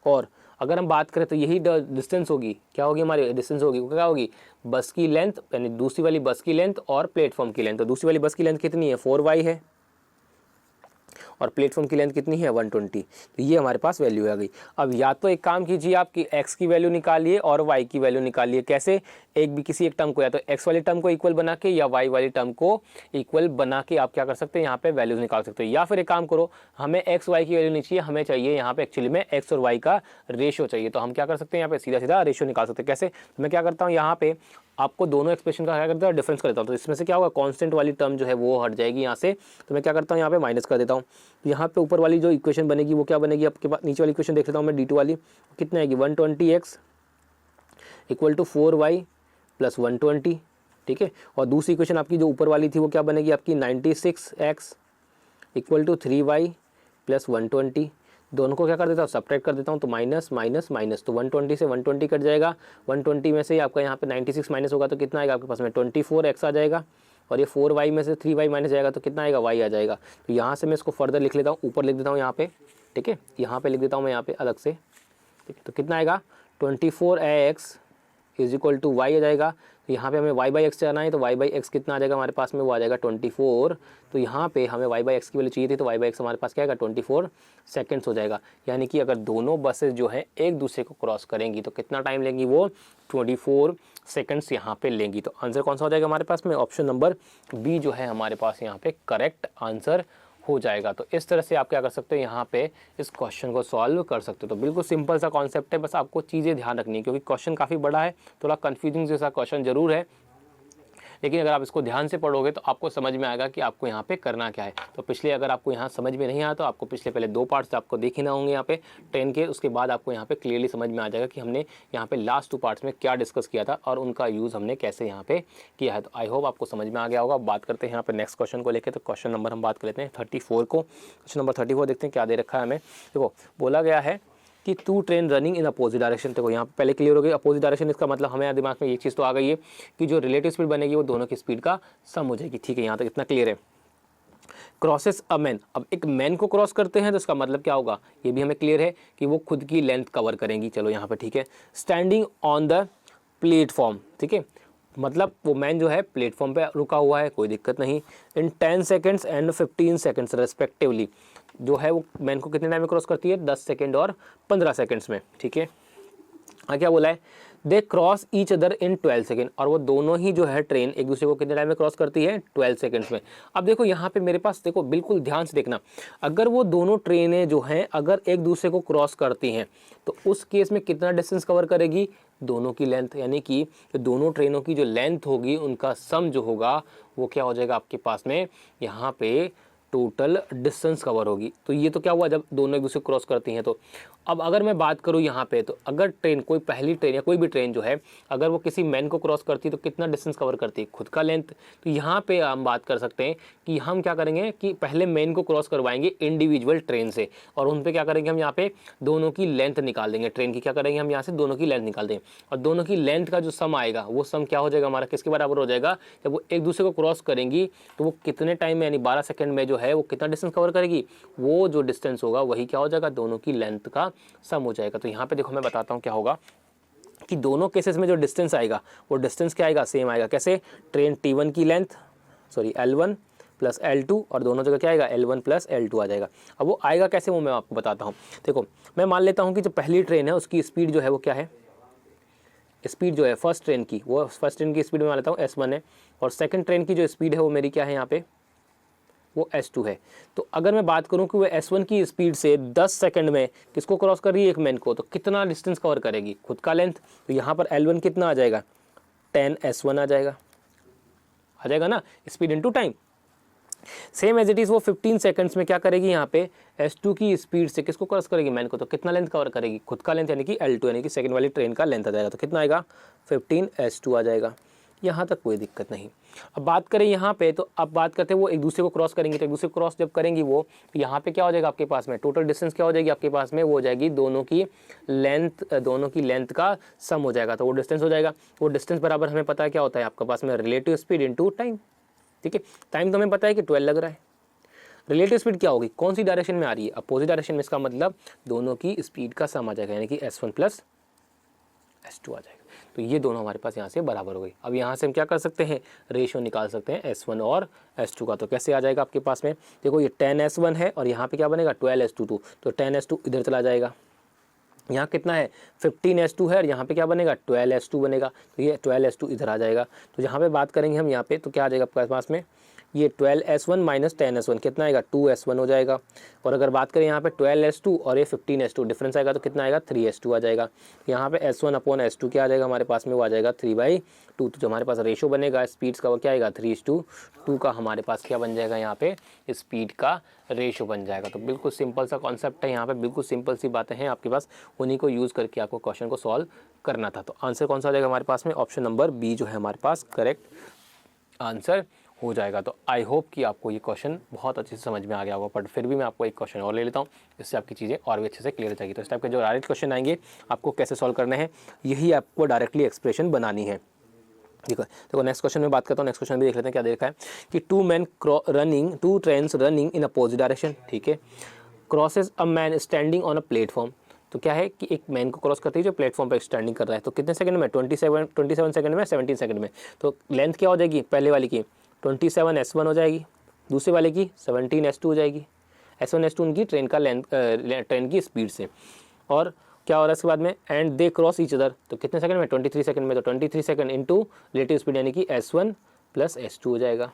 और अगर हम बात करें तो यही डिस्टेंस होगी, क्या होगी हमारी डिस्टेंस होगी, क्या होगी, बस की लेंथ, यानी दूसरी वाली बस की लेंथ और प्लेटफॉर्म की लेंथ। तो दूसरी वाली बस की लेंथ कितनी है, 4y है, और प्लेटफॉर्म की लेंथ कितनी है, 120। तो ये हमारे पास वैल्यू आ गई। अब या तो एक काम कीजिए आप कि x की वैल्यू निकालिए और y की वैल्यू निकालिए। कैसे, एक भी किसी एक टर्म को या तो x वाली टर्म को इक्वल बना के या y वाली टर्म को इक्वल बना के आप क्या कर सकते हैं, यहाँ पे वैल्यूज निकाल सकते हो। या फिर एक काम करो, हमें x y की वैल्यू नहीं चाहिए, हमें चाहिए यहाँ पे एक्चुअली में x और y का रेशियो चाहिए। तो हम क्या कर सकते हैं, यहाँ पे सीधा सीधा रेशियो निकाल सकते हैं। कैसे, मैं क्या करता हूँ यहाँ पे आपको दोनों एक्सप्रेशन का क्या करता है, डिफरेंस कर देता हूँ। तो इसमें से क्या होगा, कांस्टेंट वाली टर्म जो है वो हट जाएगी यहाँ से, तो मैं क्या करता हूँ यहाँ पे माइनस कर देता हूँ। तो यहाँ पे ऊपर वाली जो इक्वेशन बनेगी वो क्या बनेगी आपके पास, नीचे वाली इक्वेशन देख लेता हूँ मैं, D2 वाली कितना आएगी, 120x equal to 4y plus 120, ठीक है। और दूसरी इक्वेशन आपकी जो ऊपर वाली थी वो क्या बनेगी आपकी, 96x equal to 3y plus 120। दोनों को क्या कर देता हूँ, सब्ट्रैक्ट कर देता हूँ, तो माइनस माइनस माइनस, तो 120 से 120 कट जाएगा। 120 में से आपका यहाँ पे 96 माइनस होगा तो कितना आएगा आपके पास में, 24x आ जाएगा। और ये 4y में से 3y माइनस जाएगा तो कितना आएगा, y आ जाएगा। तो यहाँ से मैं इसको फर्दर लिख लेता हूँ, ऊपर लिख देता हूँ यहाँ पे, ठीक है, यहाँ पे लिख देता हूँ मैं यहाँ पे अलग से, ठीक है। तो कितना आएगा, 24x is equal to y आ जाएगा। तो यहाँ पे हमें y बाई एक्स जाना है, तो y बाई एक्स कितना आ जाएगा हमारे पास में, वो आ जाएगा 24। तो यहाँ पे हमें y बाई एक्स की वैल्यू चाहिए थी, तो y बाई एक्स हमारे पास क्या आएगा, 24 सेकंड्स हो जाएगा। यानी कि अगर दोनों बसेस जो है एक दूसरे को क्रॉस करेंगी तो कितना टाइम लेंगी, वो 24 सेकंड्स यहाँ पे लेंगी। तो आंसर कौन सा हो जाएगा हमारे पास में, ऑप्शन नंबर बी जो है हमारे पास यहाँ पे करेक्ट आंसर हो जाएगा। तो इस तरह से आप क्या कर सकते हो, यहाँ पे इस क्वेश्चन को सॉल्व कर सकते हो। तो बिल्कुल सिंपल सा कॉन्सेप्ट है, बस आपको चीज़ें ध्यान रखनी है, क्योंकि क्वेश्चन काफ़ी बड़ा है, थोड़ा कंफ्यूजिंग जैसा क्वेश्चन जरूर है, लेकिन अगर आप इसको ध्यान से पढ़ोगे तो आपको समझ में आएगा कि आपको यहाँ पे करना क्या है। तो पिछले अगर आपको यहाँ समझ में नहीं आया तो आपको पिछले पहले 2 पार्ट्स आपको देखे ना होंगे यहाँ पे 10 के, उसके बाद आपको यहाँ पे क्लियरली समझ में आ जाएगा कि हमने यहाँ पे लास्ट 2 पार्ट्स में क्या डिस्कस किया था और उनका यूज़ हमने कैसे यहाँ पे किया है। तो आई होप आपको समझ में आ गया होगा। बात करते हैं यहाँ पे नेक्स्ट क्वेश्चन को लेकर। तो क्वेश्चन नंबर हम बात कर लेते हैं 34 को। क्वेश्चन नंबर 34 देखते हैं क्या दे रखा है हमें। देखो बोला गया है कि 2 train running in opposite direction. देखो यहाँ पे पहले क्लियर हो गई अपोजिट डायरेक्शन, इसका मतलब हमें दिमाग में ये चीज़ तो आ गई है कि जो रिलेटिव स्पीड बनेगी वो दोनों की स्पीड का सम हो जाएगी, ठीक है, यहाँ तक इतना क्लियर है। क्रॉसेस अ मैन, अब एक मैन को क्रॉस करते हैं तो इसका मतलब क्या होगा, ये भी हमें क्लियर है कि वो खुद की लेंथ कवर करेंगी। चलो यहाँ पे ठीक है, स्टैंडिंग ऑन द प्लेटफॉर्म, ठीक है, मतलब वो मैन जो है प्लेटफॉर्म पे रुका हुआ है, कोई दिक्कत नहीं। इन 10 सेकेंड्स एंड 15 सेकेंड्स रेस्पेक्टिवली, जो है वो मैन को कितने टाइम में क्रॉस करती है, 10 सेकेंड और 15 सेकेंड्स में, ठीक है। क्या बोला है, दे cross each other in 12 second, और वो दोनों ही जो है ट्रेन एक दूसरे को कितने टाइम में क्रॉस करती है, 12 सेकेंड्स में। अब देखो यहाँ पे मेरे पास, देखो बिल्कुल ध्यान से देखना, अगर वो दोनों ट्रेनें जो हैं अगर एक दूसरे को क्रॉस करती हैं तो उस केस में कितना डिस्टेंस कवर करेगी, दोनों की लेंथ, यानी कि दोनों ट्रेनों की जो लेंथ होगी उनका सम जो होगा वो क्या हो जाएगा आपके पास में, यहाँ पे टोटल डिस्टेंस कवर होगी। तो ये तो क्या हुआ, जब दोनों एक दूसरे क्रॉस करती हैं। तो अब अगर मैं बात करूँ यहाँ पे, तो अगर ट्रेन, कोई पहली ट्रेन या कोई भी ट्रेन जो है अगर वो किसी मैन को क्रॉस करती है तो कितना डिस्टेंस कवर करती है, खुद का लेंथ। तो यहाँ पे हम बात कर सकते हैं कि हम क्या करेंगे कि पहले मैन को क्रॉस करवाएंगे इंडिविजुअल ट्रेन से, और उन पर क्या करेंगे हम यहाँ पे दोनों की लेंथ निकाल देंगे, ट्रेन की क्या करेंगे हम यहाँ से दोनों की लेंथ निकाल देंगे, और दोनों की लेंथ का जो सम आएगा वो सम क्या हो जाएगा हमारा, किसके बराबर हो जाएगा, जब वो एक दूसरे को क्रॉस करेंगी तो वो कितने टाइम में, यानी 12 सेकेंड में जो है वो कितना डिस्टेंस कवर करेगी, वो जो डिस्टेंस होगा वही क्या हो जाएगा, दोनों की लेंथ का सम हो जाएगा। तो यहाँ पे देखो मैं बताता हूँ क्या होगा कि दोनों केसेस में जो डिस्टेंस आएगा वो डिस्टेंस क्या आएगा, सेम आएगा। कैसे, ट्रेन T1 की length, sorry L1 plus L2, और दोनों जगह क्या आएगा, L1 प्लस L2 आ जाएगा। अब वो आएगा कैसे, वो मैं आपको बताता हूँ। देखो मैं मान लेता हूँ कि जो पहली ट्रेन है उसकी स्पीड जो है वो क्या है, स्पीड जो है फर्स्ट ट्रेन की, वो फर्स्ट ट्रेन की स्पीड में मान लेता हूँ S1 है, और सेकंड ट्रेन की जो स्पीड है वो मेरी क्या है यहाँ पे, वो S2 है। तो अगर मैं बात करूं कि वो S1 की स्पीड से 10 सेकंड में किसको क्रॉस कर रही है, एक मैन को, तो कितना डिस्टेंस कवर करेगी, खुद का लेंथ। तो यहाँ पर L1 कितना आ जाएगा, 10 S1 आ जाएगा ना, speed into time. Same as it is वो 15 सेकंड्स में क्या करेगी, यहाँ पे S2 की स्पीड से किसको क्रॉस करेगी, मैन को, तो कितना लेंथ कवर करेगी, खुद का लेंथ, यानी कि L2, यानी कि सेकंड वाली ट्रेन का लेंथ आ जाएगा। तो कितना आएगा, 15 S2 आ जाएगा। यहाँ तक कोई दिक्कत नहीं। अब बात करें यहाँ पे, तो अब बात करते हैं वो एक दूसरे को क्रॉस करेंगे, तो एक दूसरे को क्रॉस जब करेंगी वो, तो यहाँ पे क्या हो जाएगा आपके पास में, टोटल डिस्टेंस क्या हो जाएगी आपके पास में, वो हो जाएगी दोनों की लेंथ का सम हो जाएगा। तो वो डिस्टेंस हो जाएगा, वो डिस्टेंस बराबर हमें पता है क्या होता है आपके पास में, रिलेटिव स्पीड इनटू टाइम, ठीक है। टाइम तो हमें पता है कि 12 लग रहा है, रिलेटिव स्पीड क्या होगी, कौन सी डायरेक्शन में आ रही है, अपोजिट डायरेक्शन में, इसका मतलब दोनों की स्पीड का सम आ जाएगा, यानी कि S1 प्लस S2 आ जाएगा। तो ये दोनों हमारे पास यहाँ से बराबर हो गई। अब यहाँ से हम क्या कर सकते हैं, रेशियो निकाल सकते हैं S1 और S2 का। तो कैसे आ जाएगा आपके पास में, देखो ये 10 S1 है और यहाँ पे क्या बनेगा 12 S2, तो 10 S2 इधर चला जाएगा। यहाँ कितना है 15 S2 है और यहाँ पे क्या बनेगा 12 S2 बनेगा, तो ये 12 S2 इधर आ जाएगा। तो यहाँ पे बात करेंगे हम यहाँ पे, तो क्या आ जाएगा आपके पास में, ये 12 S1 माइनस 10 S1 कितना आएगा, 2 S1 हो जाएगा। और अगर बात करें यहाँ पे 12 S2 और ये 15 S2 डिफरेंस आएगा तो कितना आएगा, 3 S2 आ जाएगा। यहाँ पे S1 अपॉन S2 क्या आ जाएगा हमारे पास में, वो आ जाएगा 3/2। 2, तो जो हमारे पास रेशो बनेगा स्पीड्स का वो क्या आएगा 3:2 का हमारे पास क्या बन जाएगा यहाँ पे स्पीड का रेशो बन जाएगा। तो बिल्कुल सिंपल सा कॉन्सेप्ट है यहाँ पे, बिल्कुल सिंपल सी बातें हैं आपके पास, उन्हीं को यूज़ करके आपको क्वेश्चन को सॉल्व करना था। तो आंसर कौन सा आ जाएगा हमारे पास में, ऑप्शन नंबर बी जो है हमारे पास करेक्ट आंसर हो जाएगा। तो आई होप कि आपको ये क्वेश्चन बहुत अच्छे से समझ में आ गया होगा, बट फिर भी मैं आपको एक क्वेश्चन और ले लेता हूँ, इससे आपकी चीज़ें और भी अच्छे से क्लियर हो जाएगी। तो इस टाइप के जो डायरेक्ट क्वेश्चन आएंगे आपको कैसे सॉल्व करने हैं, यही आपको डायरेक्टली एक्सप्रेशन बनानी है। ठीक है, देखो नेक्स्ट क्वेश्चन में बात करता हूँ। नेक्स्ट क्वेश्चन भी देख लेते हैं क्या देखा है कि two trains running in opposite direction, ठीक है, crosses a man standing on a platform. तो क्या है कि एक मैन को क्रॉस करते ही जो प्लेटफॉर्म पर स्टैंडिंग कर रहा है, तो कितने सेकंड में 27 सेकंड में 17 सेकंड में। तो लेंथ क्या हो जाएगी पहले वाली की 27 S1 हो जाएगी, दूसरे वाले की 17 S2 हो जाएगी। S1 S2 उनकी ट्रेन का लेंथ ट्रेन की स्पीड से, और क्या हो रहा है इसके बाद में and they cross each other, तो कितने सेकंड में 23 सेकंड में। तो 23 सेकंड इंटू रिलेटिव स्पीड यानी कि S1 प्लस S2 हो जाएगा।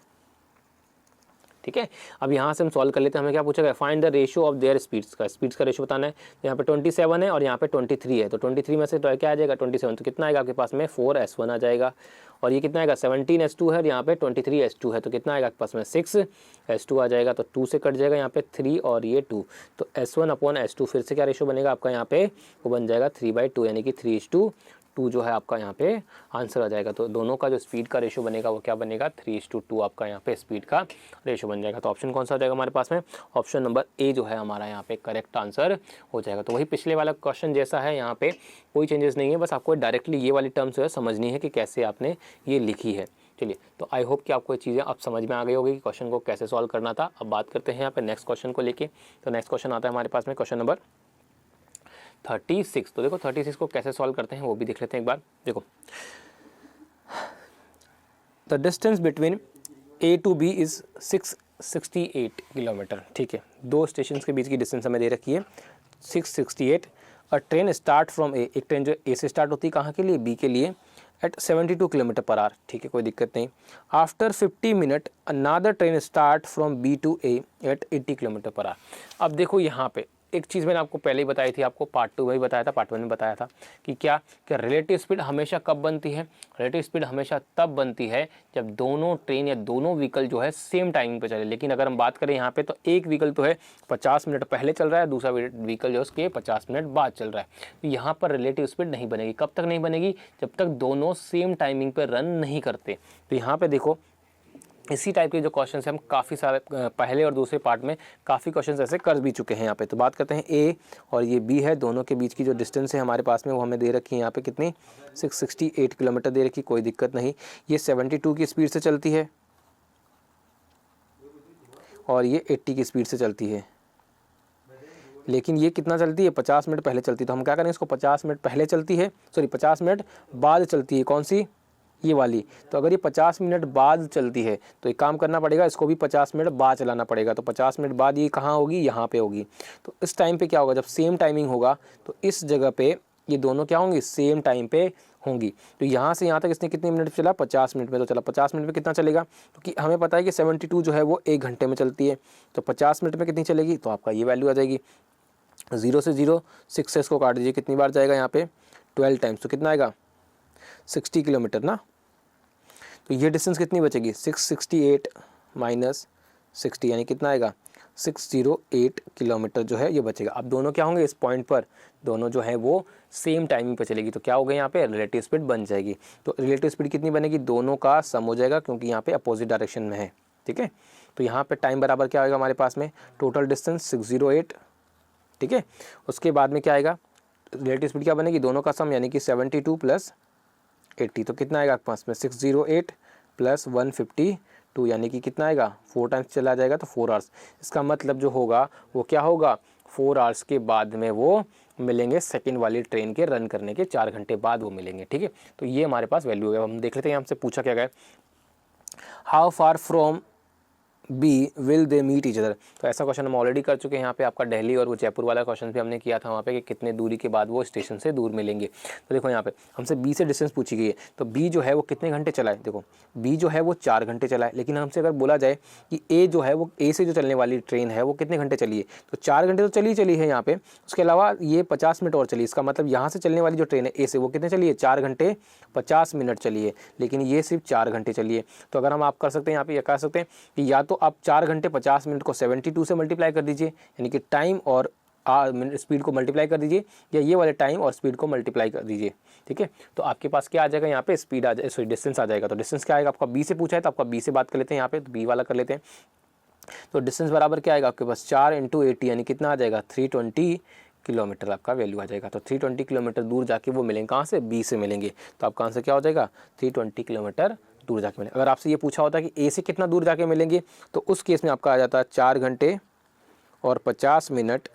ठीक है, अब यहाँ से हम सॉल्व कर लेते हैं। हमें क्या पूछा गया, find the ratio of their speeds का रेशियो बताना है। तो यहाँ पे 27 है और यहाँ पे 23 है, तो 23 में से तो क्या आ जाएगा 27, तो कितना आएगा आपके पास में 4 S1 आ जाएगा। और ये कितना आएगा 17 S2 है और यहाँ पे 23 S2 है, तो कितना आएगा आपके पास में 6 S2 आ जाएगा। तो 2 से कट जाएगा यहाँ पे 3 और ये 2, तो S1 अपॉन S2 फिर से क्या रेशियो बनेगा आपका यहाँ पे, वो बन जाएगा 3/2 यानी कि 3:2 जो है आपका यहाँ पे आंसर आ जाएगा। तो दोनों का जो स्पीड का रेशो बनेगा वो क्या बनेगा 3:2 आपका यहाँ पे स्पीड का रेशो बन जाएगा। तो ऑप्शन कौन सा आ जाएगा हमारे पास में, ऑप्शन नंबर ए जो है हमारा यहाँ पे करेक्ट आंसर हो जाएगा। तो वही पिछले वाला क्वेश्चन जैसा है, यहाँ पे कोई चेंजेस नहीं है, बस आपको डायरेक्टली ये वाली टर्म्स जो है समझनी है कि कैसे आपने ये लिखी है। चलिए, तो आई होप कि आपको ये चीज़ें अब समझ में आ गई होगी कि क्वेश्चन को कैसे सॉल्व करना था। अब बात करते हैं यहाँ पे नेक्स्ट क्वेश्चन को लेके। तो नेक्स्ट क्वेश्चन आता है हमारे पास में क्वेश्चन नंबर 36। तो देखो 36 को कैसे सॉल्व करते हैं वो भी देख लेते हैं एक बार। देखो, the distance between A to B is 668 kilometre. ठीक है, दो स्टेशन के बीच की डिस्टेंस हमें दे रखी है 668। अ ट्रेन स्टार्ट फ्रॉम ए, एक ट्रेन जो ए से स्टार्ट होती है कहाँ के लिए, बी के लिए, एट 72 किलोमीटर पर आवर। ठीक है, कोई दिक्कत नहीं। After 50 minute another train start from B to A at 80 kilometre per hour. अब देखो यहाँ पे एक चीज़ मैंने आपको पहले ही बताई थी, आपको पार्ट 2 में भी बताया था, पार्ट 1 में बताया था कि क्या रिलेटिव स्पीड हमेशा कब बनती है, रिलेटिव स्पीड हमेशा तब बनती है जब दोनों ट्रेन या दोनों व्हीकल जो है सेम टाइमिंग पे चले। लेकिन अगर हम बात करें यहाँ पे, तो एक व्हीकल तो है 50 मिनट पहले चल रहा है, दूसरा व्हीकल जो है उसके 50 मिनट बाद चल रहा है, तो यहाँ पर रिलेटिव स्पीड नहीं बनेगी। कब तक नहीं बनेगी, जब तक दोनों सेम टाइमिंग पर रन नहीं करते। तो यहाँ पर देखो इसी टाइप के जो क्वेश्चन हैं हम काफ़ी सारे पहले और दूसरे पार्ट में काफ़ी क्वेश्चन ऐसे कर भी चुके हैं यहाँ पे। तो बात करते हैं ए और ये बी है, दोनों के बीच की जो डिस्टेंस है हमारे पास में वो हमें दे रखी है यहाँ पे कितनी 668 किलोमीटर दे रखी, कोई दिक्कत नहीं। ये 72 की स्पीड से चलती है और ये 80 की स्पीड से चलती है, लेकिन ये कितना चलती है 50 मिनट पहले चलती है। तो हम क्या करें, इसको 50 मिनट पहले चलती है, सॉरी 50 मिनट बाद चलती है, कौन सी, ये वाली। तो अगर ये 50 मिनट बाद चलती है तो एक काम करना पड़ेगा, इसको भी 50 मिनट बाद चलाना पड़ेगा। तो 50 मिनट बाद ये कहाँ होगी, यहाँ पे होगी। तो इस टाइम पे क्या होगा, जब सेम टाइमिंग होगा तो इस जगह पे ये दोनों क्या होंगी, सेम टाइम पे होंगी। तो यहाँ से यहाँ तक इसने कितने मिनट चला, 50 मिनट में। तो चला 50 मिनट में कितना चलेगा, क्योंकि हमें पता है कि 72 जो है वो 1 घंटे में चलती है, तो 50 मिनट में कितनी चलेगी, तो आपका ये वैल्यू आ जाएगी। 0 से 0 6 से इसको काट दीजिए, कितनी बार जाएगा यहाँ पे 12 टाइम्स, तो कितना आएगा 60 किलोमीटर ना। तो ये डिस्टेंस कितनी बचेगी 668 माइनस 60 यानी कितना आएगा 608 किलोमीटर जो है ये बचेगा। अब दोनों क्या होंगे, इस पॉइंट पर दोनों जो है वो सेम टाइमिंग पे चलेगी, तो क्या होगा यहाँ पे रिलेटिव स्पीड बन जाएगी। तो रिलेटिव स्पीड कितनी बनेगी, दोनों का सम हो जाएगा, क्योंकि यहाँ पे अपोजिट डायरेक्शन में है। ठीक है, तो यहाँ पे टाइम बराबर क्या आएगा हमारे पास में, टोटल डिस्टेंस 608। ठीक है, उसके बाद में क्या आएगा, रिलेटिव स्पीड क्या बनेगी, दोनों का सम यानी कि 72 प्लस 80, तो कितना आएगा आपके पास में 608 प्लस 152 यानी कि कितना आएगा 4 टाइम्स चला जाएगा, तो 4 आवर्स। इसका मतलब जो होगा वो क्या होगा, 4 आवर्स के बाद में वो मिलेंगे सेकंड वाली ट्रेन के रन करने के 4 घंटे बाद वो मिलेंगे। ठीक है, तो ये हमारे पास वैल्यू है। हम देख लेते हैं हमसे पूछा क्या गया, how far from B will they meet each other. तो ऐसा क्वेश्चन हम ऑलरेडी कर चुके हैं यहाँ पे। आपका दिल्ली और वो जयपुर वाला क्वेश्चन भी हमने किया था वहाँ पे कि कितने दूरी के बाद वो स्टेशन से दूर मिलेंगे। तो देखो यहाँ पे हमसे बी से डिस्टेंस पूछी गई है, तो बी जो है वो कितने घंटे चला है, देखो बी जो है वो 4 घंटे चला है। लेकिन हमसे अगर बोला जाए कि ए जो है वो ए से जो चलने वाली ट्रेन है वो कितने घंटे चली है, तो 4 घंटे तो चली है यहाँ पे। उसके अलावा ये 50 मिनट और चली, इसका मतलब यहाँ से चलने वाली जो ट्रेन है ए से वो कितने चली है, 4 घंटे 50 मिनट चली है। लेकिन ये सिर्फ 4 घंटे चली है। तो अगर हम आप कर सकते हैं यहाँ पे, या कह सकते हैं कि या तो आप 4 घंटे 50 मिनट को 72 से मल्टीप्लाई कर दीजिए, यानी कि टाइम और स्पीड को मल्टीप्लाई कर दीजिए, या ये वाले टाइम और स्पीड को मल्टीप्लाई कर दीजिए। ठीक है, तो आपके पास क्या आ जाएगा यहाँ पे, स्पीड आ जाए, सॉरी डिस्टेंस आ जाएगा। तो डिस्टेंस क्या आएगा, आपका बी से पूछा है तो आपका बी से बात कर लेते हैं यहाँ पे, तो बी वाला कर लेते हैं। तो डिस्टेंस बराबर क्या आएगा आपके पास, 4 × 80 यानी कितना आ जाएगा, 320 किलोमीटर आपका वैल्यू आ जाएगा। तो 320 किलोमीटर दूर जाके वो मिलेंगे, कहाँ से, बी से मिलेंगे। तो आपका आंसर क्या हो जाएगा, 320 किलोमीटर दूर जाके मिलेंगे। अगर आपसे ये पूछा होता कि ए से कितना दूर जाके मिलेंगे, तो उस केस में आपका आ जाता है 4 घंटे और 50 मिनट,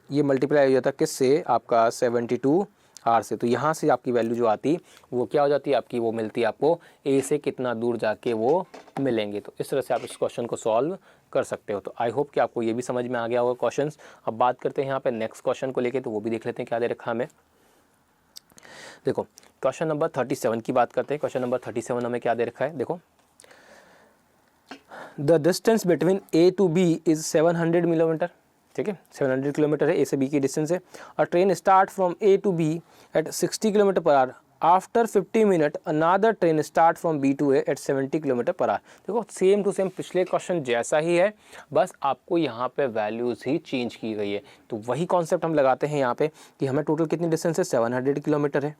ये मल्टीप्लाई हो जाता है किससे, आपका 72 आर से। तो यहाँ से आपकी वैल्यू जो आती वो क्या हो जाती है आपकी, वो मिलती है आपको ए से कितना दूर जाके वो मिलेंगे। तो इस तरह से आप इस क्वेश्चन को सॉल्व कर सकते हो। तो आई होप कि आपको ये भी समझ में आ गया होगा क्वेश्चंस। अब बात करते हैं यहाँ पे नेक्स्ट क्वेश्चन को लेके, तो वो भी देख लेते हैं क्या दे रखा हमें। देखो क्वेश्चन नंबर 37 की बात करते हैं। क्वेश्चन नंबर 37 हमें क्या दे रखा है, देखो the distance between A to B is 700 kilometre. ठीक है, 700 किलोमीटर है ए से बी की डिस्टेंस है। A train start from A to B at 60 kilometre per hour, after 50 minute another train start from B to A at 70 kilometre per hour. देखो सेम टू सेम पिछले क्वेश्चन जैसा ही है, बस आपको यहाँ पे वैल्यूज़ ही चेंज की गई है। तो वही कॉन्सेप्ट हम लगाते हैं यहाँ पे कि हमें टोटल कितनी डिस्टेंस है, 700 किलोमीटर है।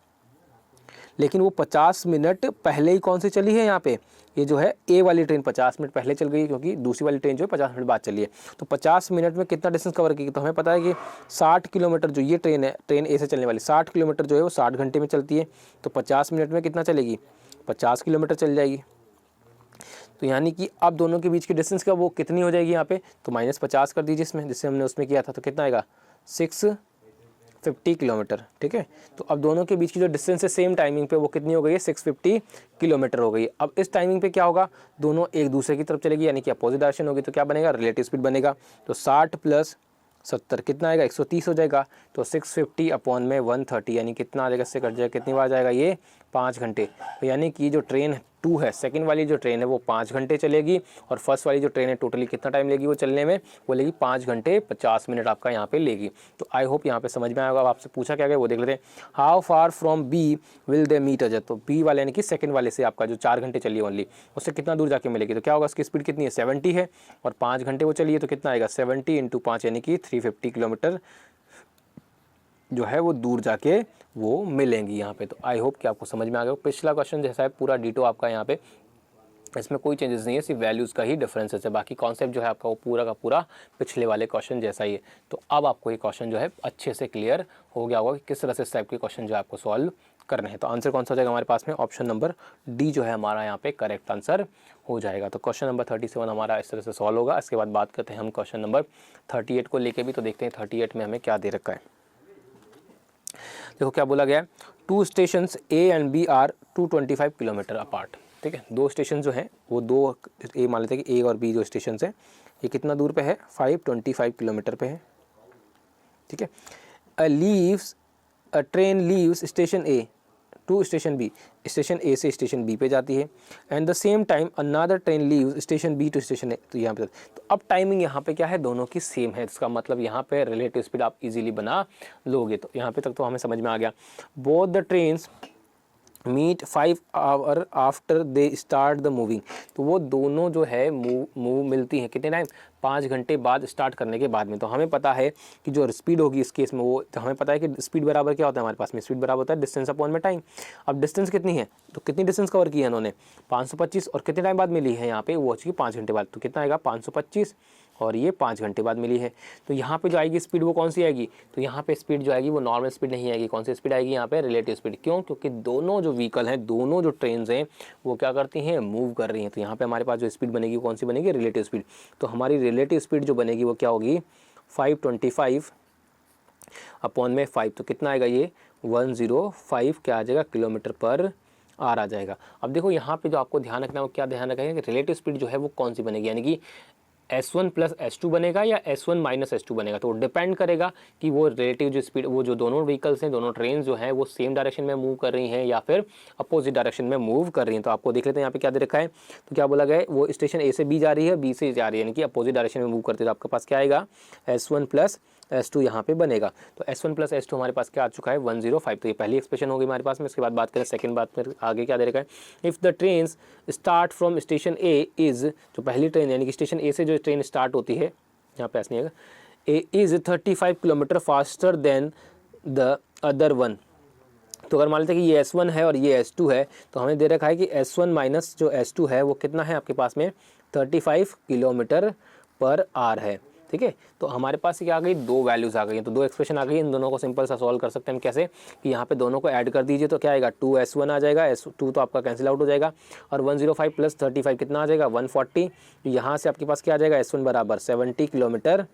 लेकिन वो 50 मिनट पहले ही कौन सी चली है यहाँ पे, ये जो है ए वाली ट्रेन 50 मिनट पहले चल गई है, क्योंकि दूसरी वाली ट्रेन जो है 50 मिनट बाद चली है। तो 50 मिनट में कितना डिस्टेंस कवर की, तो हमें पता है कि 60 किलोमीटर जो ये ट्रेन है, ट्रेन ए से चलने वाली 60 किलोमीटर जो है वो 60 घंटे में चलती है। तो 50 मिनट में कितना चलेगी, 50 किलोमीटर चल जाएगी। तो यानी कि अब दोनों के बीच की डिस्टेंस का वो कितनी हो जाएगी यहाँ पे, तो -50 कर दीजिए इसमें, जिससे हमने उसमें किया था। तो कितना आएगा, 650 किलोमीटर। ठीक है, तो अब दोनों के बीच की जो डिस्टेंस है सेम टाइमिंग पे वो कितनी हो गई है, 650 किलोमीटर हो गई। अब इस टाइमिंग पे क्या होगा, दोनों एक दूसरे की तरफ चलेगी, यानी कि अपोजिट डायरेक्शन होगी। तो क्या बनेगा, रिलेटिव स्पीड बनेगा। तो 60 + 70 कितना आएगा, 130 हो जाएगा। तो 650 अपॉन में 130 यानी कितना आ जाएगा, इससे कट जाएगा, कितनी बार जाएगा ये, 5 घंटे। तो यानी कि जो ट्रेन 2 है, सेकंड वाली जो ट्रेन है वो 5 घंटे चलेगी, और फर्स्ट वाली जो ट्रेन है टोटली कितना टाइम लेगी वो चलने में, वो लेगी 5 घंटे 50 मिनट आपका यहाँ पे लेगी। तो आई होप यहाँ पे समझ में आएगा। अब आपसे पूछा क्या गया वो देख लेते हैं। How far from B will they meet other. तो बी वाले यानी कि सेकंड वाले से आपका जो 4 घंटे चली है ओनली, उससे कितना दूर जाके मिलेगी। तो क्या होगा, उसकी स्पीड कितनी है, 70 है, और 5 घंटे वो चली है, तो कितना आएगा, 70 × 5 यानी कि 350 किलोमीटर जो है वो दूर जाके वो मिलेंगी यहाँ पे। तो आई होप कि आपको समझ में आ गया। पिछला क्वेश्चन जैसा है पूरा डिटो आपका यहाँ पे, इसमें कोई चेंजेस नहीं है, सिर्फ वैल्यूज़ का ही डिफरेंसेस है। बाकी कॉन्सेप्ट जो है आपका वो पूरा का पूरा पिछले वाले क्वेश्चन जैसा ही है। तो अब आपको ये क्वेश्चन जो है अच्छे से क्लियर हो गया होगा कि किस तरह से इस टाइप के क्वेश्चन जो है आपको सॉल्व करने हैं। तो आंसर कौन सा हो जाएगा हमारे पास में, ऑप्शन नंबर डी जो है हमारा यहाँ पे करेक्ट आंसर हो जाएगा। तो क्वेश्चन नंबर 37 हमारा इस तरह से सॉल्व होगा। इसके बाद बात करते हैं हम क्वेश्चन नंबर 38 को लेके भी। तो देखते हैं 38 में हमें क्या दे रखा है। देखो क्या बोला गया है, 2 stations A and B are 225 kilometre apart. ठीक है, 2 स्टेशन जो हैं वो 2 ए मान लेते हैं कि ए और बी जो स्टेशन है ये कितना दूर पे है, 525 किलोमीटर पे है। ठीक है, a train leaves station A to station B, station A से स्टेशन बी पे जाती है, and the same time another train leaves station B to station A. तो यहाँ पे तो अब टाइमिंग यहाँ पे क्या है, दोनों की सेम है। इसका मतलब यहाँ पे रिलेटिव स्पीड आप इजीली बना लोगे। तो यहाँ पे तक तो हमें समझ में आ गया। Both the trains meet 5 hour after they start the moving. तो वो दोनों जो है मूव मिलती हैं कितने टाइम, 5 घंटे बाद स्टार्ट करने के बाद में। तो हमें पता है कि जो स्पीड होगी इस केस में वो, तो हमें पता है कि स्पीड बराबर क्या होता है हमारे पास में, स्पीड बराबर होता है डिस्टेंस अपॉन में टाइम। अब डिस्टेंस कितनी है, तो कितनी डिस्टेंस कवर की है इन्होंने, 525, और कितने टाइम बाद मिली है यहाँ पे, वो अच्छी 5 घंटे बाद। तो कितना आएगा, 525, और ये 5 घंटे बाद मिली है। तो यहाँ पे जो आएगी स्पीड वो कौन सी आएगी, तो यहाँ पे स्पीड जो आएगी वो नॉर्मल स्पीड नहीं आएगी। कौन सी स्पीड आएगी यहाँ पे, रिलेटिव स्पीड। क्यों, क्योंकि दोनों जो व्हीकल हैं, दोनों जो ट्रेन्स हैं वो क्या करती हैं, मूव कर रही हैं। तो यहाँ पे हमारे पास जो स्पीड बनेगी वो कौन सी बनेगी, रिलेटिव स्पीड। तो हमारी रिलेटिव स्पीड जो बनेगी वो क्या होगी, 525 अपॉन में 5। तो कितना आएगा ये, 105 क्या आ जाएगा किलोमीटर पर आर आ जाएगा। अब देखो यहाँ पे जो आपको ध्यान रखना है वो क्या ध्यान रखेंगे कि रिलेटिव स्पीड जो है वो कौन सी बनेगी, यानी कि S1 प्लस S2 बनेगा या S1 माइनस S2 बनेगा। तो डिपेंड करेगा कि वो रिलेटिव जो स्पीड, वो जो दोनों व्हीकल्स हैं, दोनों ट्रेन जो हैं वो सेम डायरेक्शन में मूव कर रही हैं या फिर अपोजिट डायरेक्शन में मूव कर रही हैं। तो आपको देख लेते हैं यहाँ पे क्या दे रखा है। तो क्या बोला गया है, वो स्टेशन ए से बी जा रही है, बी से जा रही है, यानी कि अपोजिट डायरेक्शन में मूव करती है। तो आपके पास क्या आएगा, S1 प्लस S2 यहाँ पे बनेगा। तो S1 प्लस S2 हमारे पास क्या आ चुका है, 105। तो ये पहली एक्सप्रेशन होगी हमारे पास में। इसके बाद बात करें सेकंड बात में, आगे क्या दे रखा है, if the train start from station A is, जो पहली ट्रेन यानी कि स्टेशन ए से जो ट्रेन स्टार्ट होती है, यहाँ पे ऐसा नहीं आएगा, A is 35 kilometre faster than the other one. तो अगर मान लेते हैं कि ये S1 है और ये S2 है, तो हमें दे रखा है कि S1 माइनस जो S2 है वो कितना है आपके पास में, 35 किलोमीटर पर आवर है। ठीक है, तो हमारे पास क्या आ गई, दो वैल्यूज़ आ गई हैं। तो दो एक्सप्रेशन आ गई, इन दोनों को सिंपल सा सॉल्व कर सकते हैं हम कैसे, कि यहाँ पे दोनों को ऐड कर दीजिए। तो क्या आएगा, 2S1 आ जाएगा, S2 तो आपका कैंसिल आउट हो जाएगा, और 105 प्लस 35 कितना आ जाएगा, 140। यहाँ से आपके पास क्या आ जाएगा, S1 बराबर 70 किलोमीटर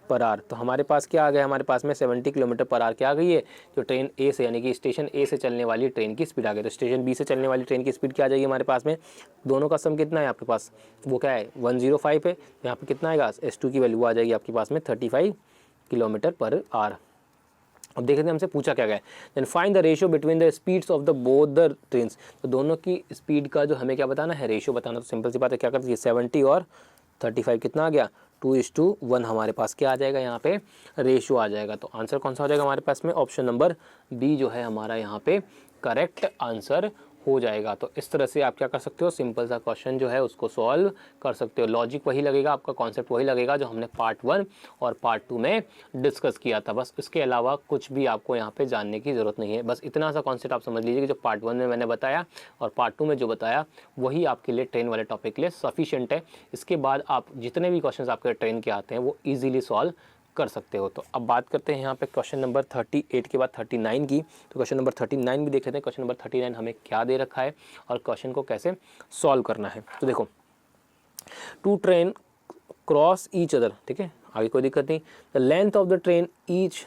पर आवर। तो हमारे पास क्या आ गया, हमारे पास में 70 किलोमीटर पर आवर क्या आ गई है, जो ट्रेन ए से यानी कि स्टेशन ए से चलने वाली ट्रेन की स्पीड आ गई। तो स्टेशन बी से चलने वाली ट्रेन की स्पीड क्या आ जाएगी हमारे पास में, दोनों का सम कितना है आपके पास, वो क्या है 105 है। यहाँ पे कितना आएगा, S2 की वैल्यू आ जाएगी आपके पास में 35 किलोमीटर पर आवर। अब देखते हैं हमसे पूछा क्या गया है, then find the ratio between the speeds of the both the trains. तो दोनों की स्पीड का जो हमें क्या बताना है, रेशियो बताना। तो सिंपल सी बात है, क्या करती है, 70 और 35 कितना आ गया, 2:1 हमारे पास क्या आ जाएगा, यहाँ पे रेशियो आ जाएगा। तो आंसर कौन सा हो जाएगा हमारे पास में, ऑप्शन नंबर बी जो है हमारा यहाँ पे करेक्ट आंसर हो जाएगा। तो इस तरह से आप क्या कर सकते हो, सिंपल सा क्वेश्चन जो है उसको सॉल्व कर सकते हो। लॉजिक वही लगेगा, आपका कॉन्सेप्ट वही लगेगा जो हमने पार्ट 1 और पार्ट 2 में डिस्कस किया था। बस इसके अलावा कुछ भी आपको यहाँ पे जानने की ज़रूरत नहीं है। बस इतना सा कॉन्सेप्ट आप समझ लीजिए कि जो पार्ट 1 में मैंने बताया और पार्ट 2 में जो बताया वही आपके लिए ट्रेन वाले टॉपिक के लिए सफिशिएंट है। इसके बाद आप जितने भी क्वेश्चन आपके ट्रेन के आते हैं वो ईजिली सॉल्व कर सकते हो। तो अब बात करते हैं यहाँ पे क्वेश्चन नंबर 38 के बाद 39 की। तो क्वेश्चन नंबर 39 भी देख लेते हैं, क्वेश्चन नंबर 39 हमें क्या दे रखा है और क्वेश्चन को कैसे सॉल्व करना है। तो देखो, two train cross each other, ठीक है, आगे कोई दिक्कत नहीं। The length of the train each,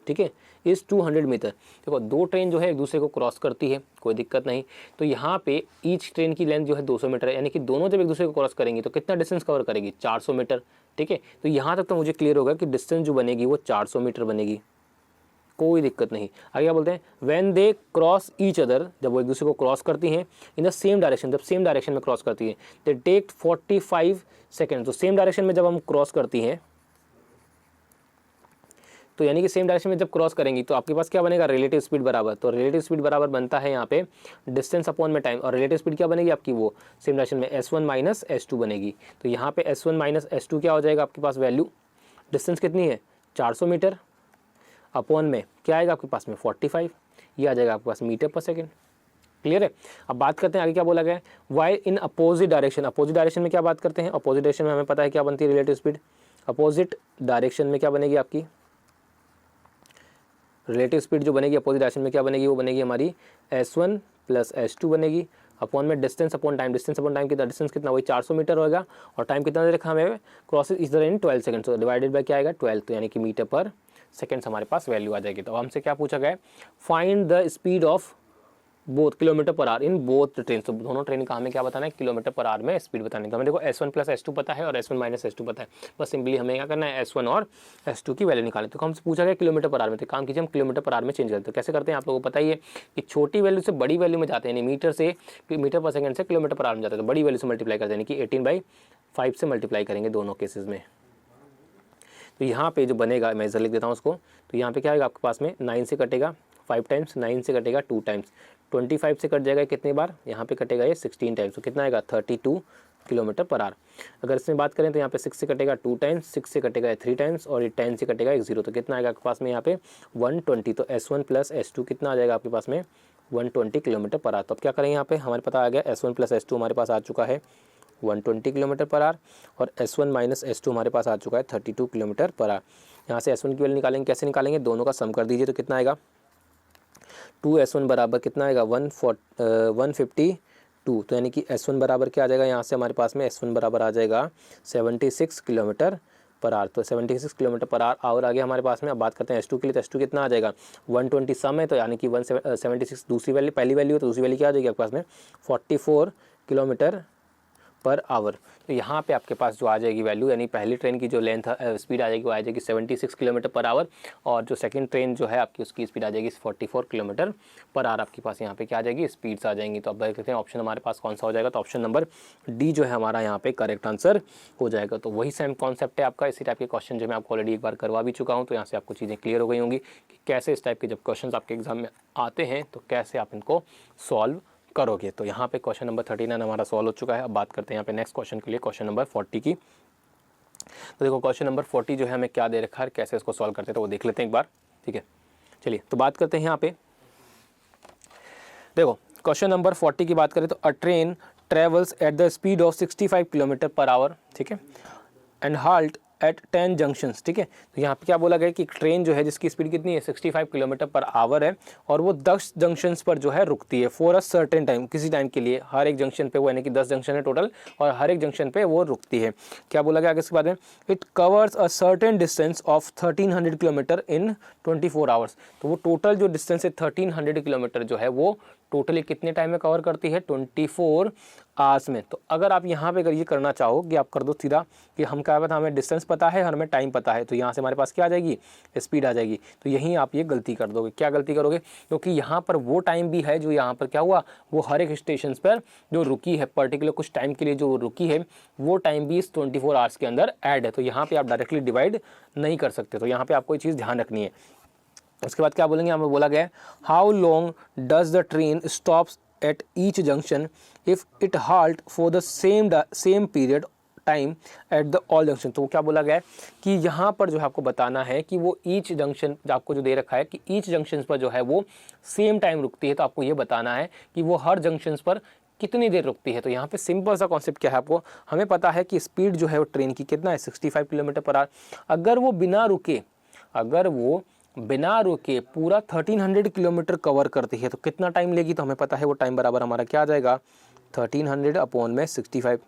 ठीक है, इज़ 200 मीटर। देखो दो ट्रेन जो है एक दूसरे को क्रॉस करती है, कोई दिक्कत नहीं। तो यहाँ पे ईच ट्रेन की लेंथ जो है 200 मीटर है, यानी कि दोनों जब एक दूसरे को क्रॉस करेंगी तो कितना डिस्टेंस कवर करेगी, 400 मीटर। ठीक है, तो यहाँ तक तो मुझे क्लियर होगा कि डिस्टेंस जो बनेगी वो 400 मीटर बनेगी, कोई दिक्कत नहीं। आगे क्या बोलते हैं, when they cross each other, जब वो एक दूसरे को क्रॉस करती हैं, इन द सेम डायरेक्शन, जब सेम डायरेक्शन में क्रॉस करती है, दे टेक 45 सेकेंड। तो सेम डायरेक्शन में जब हम क्रॉस करती हैं, तो यानी कि सेम डायरेक्शन में जब क्रॉस करेंगी तो आपके पास क्या बनेगा, रिलेटिव स्पीड बराबर। तो रिलेटिव स्पीड बराबर बनता है यहाँ पे डिस्टेंस अपॉन में टाइम, और रिलेटिव स्पीड क्या बनेगी आपकी, वो सेम डायरेक्शन में S1 माइनस S2 बनेगी। तो यहाँ पे S1 माइनस S2 क्या हो जाएगा आपके पास, वैल्यू डिस्टेंस कितनी है 400 मीटर, अपॉन में क्या आएगा आपके पास में 45, ये आ जाएगा आपके पास मीटर पर सेकेंड। क्लियर है। अब बात करते हैं आगे क्या बोला गया है, why in opposite direction. Opposite direction में क्या बात करते हैं, अपोजिट डायरेक्शन में हमें पता है क्या बनती है रिलेटिव स्पीड। अपोजिट डायरेक्शन में क्या बनेगी आपकी रिलेटिव स्पीड, जो बनेगी अपोजिट डायरेक्शन में क्या बनेगी, वो बनेगी हमारी S1 प्लस S2 बनेगी, अपॉन में distance upon time. Distance upon time कितना, डिस्टेंस कितना, वही 400 मीटर होगा, और टाइम कितना दे रखा हमें, क्रॉसेस इधर इन 12 सेकंड, तो डिवाइडेड बाय क्या आएगा 12, तो यानी कि मीटर पर सेकंड्स हमारे पास वैल्यू आ जाएगी। तो हमसे क्या पूछा गया है, find the speed of both kilometre per hour in both train. तो दोनों ट्रेन का हमें क्या बताना है, किलोमीटर पर आवर में स्पीड बताने का। हमें देखो S1 प्लस S2 पता है और S1 माइनस S2 पता है, बस सिंपली हमें क्या करना है, S1 और S2 की वैल्यू निकालें। तो हमसे पूछा गया किलोमीटर पर आवर में, तो काम कीजिए हम किलोमीटर पर आवर में चेंज करते हैं। तो कैसे करते हैं आप लोगों को पता ही है कि छोटी वैल्यू से बड़ी वैल्यू में जाते हैं, यानी मीटर पर सेकंड से किलोमीटर पर आवर में जाते हैं। तो बड़ी वैल्यू से मल्टीप्लाई करते हैं, यानी कि 18/5 से मल्टीप्लाई करेंगे दोनों केसेस में। तो यहाँ पे जो बनेगा, मैं इधर लिख देता हूँ उसको, तो यहाँ पे क्या आएगा आपके पास में 9 से कटेगा 5 टाइम्स, 9 से कटेगा 2 टाइम्स, 25 से कट जाएगा कितनी बार, यहाँ पे कटेगा ये 16 टाइम्स। तो कितना आएगा 32 किलोमीटर पर आवर। अगर इसमें बात करें तो यहाँ पे 6 से कटेगा 2 टाइम्स, 6 से कटेगा 3 टाइम्स, और ये 10 से कटेगा 1 0। तो कितना आएगा आपके पास में यहाँ पे 120। तो S1 प्लस S2 कितना आ जाएगा आपके पास में 120 किलोमीटर पर आवर। तो अब क्या करेंगे, यहाँ पे हमारे पता आ गया S1 प्लस S2 हमारे पास आ चुका है 120 किलोमीटर पर आवर, और S1 माइनस S2 हमारे पास आ चुका है 32 किलोमीटर पर आवर। यहाँ से S1 की वैल्यू निकालेंगे, कैसे निकालेंगे, दोनों का सम कर दीजिए। तो कितना आएगा 2S1 बराबर कितना आएगा 152। तो यानी कि S1 बराबर क्या आ जाएगा, यहाँ से हमारे पास में S1 बराबर आ जाएगा 76 किलोमीटर पर आवर, तो 76 किलोमीटर पर आवर आ गया हमारे पास में। अब बात करते हैं S2 के लिए, तो S2 कितना आ जाएगा 120 सम है, तो यानी कि 176 दूसरी वैल्यू, पहली वैल्यू है तो दूसरी वैल्यू क्या आ जाएगी आपके पास में 44 किलोमीटर पर आवर। तो यहाँ पे आपके पास जो आ जाएगी वैल्यू, यानी पहली ट्रेन की जो लेंथ स्पीड आ जाएगी वो आ जाएगी 76 किलोमीटर पर आवर, और जो सेकंड ट्रेन जो है आपकी उसकी स्पीड आ जाएगी 44 किलोमीटर पर आवर। आपके पास यहाँ पे क्या आ जाएगी स्पीड्स आ जाएंगी। तो अब देख लेते हैं ऑप्शन हमारे पास कौन सा हो जाएगा, तो ऑप्शन नंबर डी जो है हमारा यहाँ पे करेक्ट आंसर हो जाएगा। तो वही सेम कॉन्सेप्ट है आपका, इसी टाइप के क्वेश्चन जो मैं आपको ऑलरेडी एक बार करवा भी चुका हूँ, तो यहाँ से आपको चीज़ें क्लियर हो गई होंगी कि कैसे इस टाइप के जब क्वेश्चन आपके एग्जाम में आते हैं तो कैसे आप इनको सॉल्व करोगे। तो यहाँ पे क्वेश्चन नंबर 39 हमारा सॉल्व हो चुका है। अब बात करते हैं यहाँ पे नेक्स्ट क्वेश्चन के लिए, क्वेश्चन नंबर 40 की। तो देखो क्वेश्चन नंबर 40 जो है हमें क्या दे रखा है, कैसे इसको सॉल्व करते हैं तो वो देख लेते हैं एक बार, ठीक है। चलिए तो बात करते हैं यहाँ पे, देखो क्वेश्चन नंबर 40 की बात करें तो अ train travels at the speed of 65 kilometre per our, ठीक है, एंड हाल्ट एट 10 जंक्शंस, ठीक है। तो यहाँ पे क्या बोला गया कि ट्रेन जो है जिसकी स्पीड कितनी है 65 किलोमीटर पर आवर है, और वो 10 जंक्शंस पर जो है रुकती है फॉर अ सर्टेन टाइम, किसी टाइम के लिए, हर एक जंक्शन पे वो, यानी कि 10 जंक्शन है टोटल, और हर एक जंक्शन पे वो रुकती है। क्या बोला गया आगे इसके बाद में, it covers a certain distance of 1300 kilometre in 24 hours. तो वो टोटल जो डिस्टेंस है 1300 किलोमीटर जो है वो टोटली कितने टाइम में कवर करती है 24 आवर्स में। तो अगर आप यहाँ पे अगर ये करना चाहो कि आप कर दो सीधा कि हम क्या पता, हमें डिस्टेंस पता है, हमें टाइम पता है, तो यहाँ से हमारे पास क्या आ जाएगी स्पीड आ जाएगी। तो यहीं आप ये गलती कर दोगे। क्या गलती करोगे, क्योंकि यहाँ पर वो टाइम भी है जो यहाँ पर क्या हुआ, वो हर एक स्टेशन पर जो रुकी है पर्टिकुलर कुछ टाइम के लिए जो रुकी है, वो टाइम भी इस 24 आवर्स के अंदर ऐड है। तो यहाँ पर आप डायरेक्टली डिवाइड नहीं कर सकते। तो यहाँ पर आपको ये चीज़ ध्यान रखनी है। उसके बाद क्या बोलेंगे, हमें बोला गया है how long does the train stops at each junction if it halt for the same period time at the all junction. तो क्या बोला गया है कि यहाँ पर जो है आपको बताना है कि वो ईच जंक्शन आपको जो दे रखा है कि ईच जंक्शन पर जो है वो सेम टाइम रुकती है, तो आपको ये बताना है कि वो हर जंक्शन पर कितनी देर रुकती है। तो यहाँ पे सिंपल सा कॉन्सेप्ट क्या है, आपको हमें पता है कि स्पीड जो है वो ट्रेन की कितना है 65 किलोमीटर पर आवर। अगर वो बिना रुके पूरा 1300 किलोमीटर कवर करती है तो कितना टाइम लेगी, तो हमें पता है वो टाइम बराबर हमारा क्या आ जाएगा 1300 अपॉन में 65,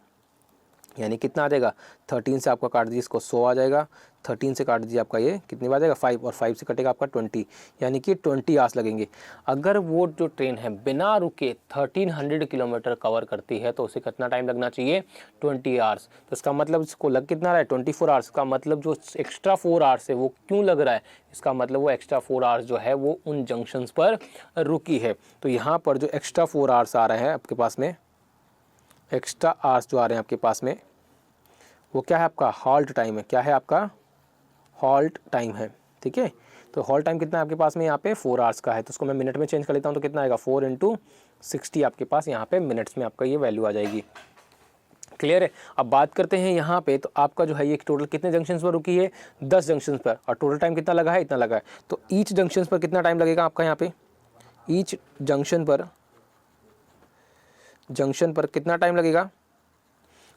यानी कितना आ जाएगा 13 से आपका काट दीजिए इसको 100 आ जाएगा, 13 से काट दीजिए आपका ये कितनी बार आ जाएगा 5, और 5 से कटेगा आपका 20, यानी कि 20 आवर्स लगेंगे। अगर वो जो ट्रेन है बिना रुके 1300 किलोमीटर कवर करती है तो उसे कितना टाइम लगना चाहिए 20 आवर्स। तो इसका मतलब इसको लग कितना रहा है 24 आवर्स। का मतलब जो एक्स्ट्रा 4 आवर्स है वो क्यों लग रहा है, इसका मतलब वो एक्स्ट्रा 4 आवर्स जो है वो उन जंक्शंस पर रुकी है। तो यहाँ पर जो एक्स्ट्रा 4 आवर्स आ रहे हैं आपके पास में, एक्स्ट्रा आवर्स जो आ रहे हैं आपके पास में वो क्या है आपका हॉल्ट टाइम है। क्या है आपका हॉल्ट टाइम है, ठीक है। तो हॉल्ट टाइम कितना है आपके पास में यहाँ पे 4 आवर्स का है। तो उसको मैं मिनट में चेंज कर लेता हूँ तो कितना आएगा 4 × 60 आपके पास यहाँ पे मिनट्स में आपका ये वैल्यू आ जाएगी। क्लियर है। अब बात करते हैं यहाँ पे, तो आपका जो है ये टोटल कितने जंक्शंस पर रुकी है 10 जंक्शंस पर, और टोटल टाइम कितना लगा है इतना लगा है। तो ईच जंक्शंस पर कितना टाइम लगेगा आपका यहाँ पे, ईच जंक्शन पर कितना टाइम लगेगा,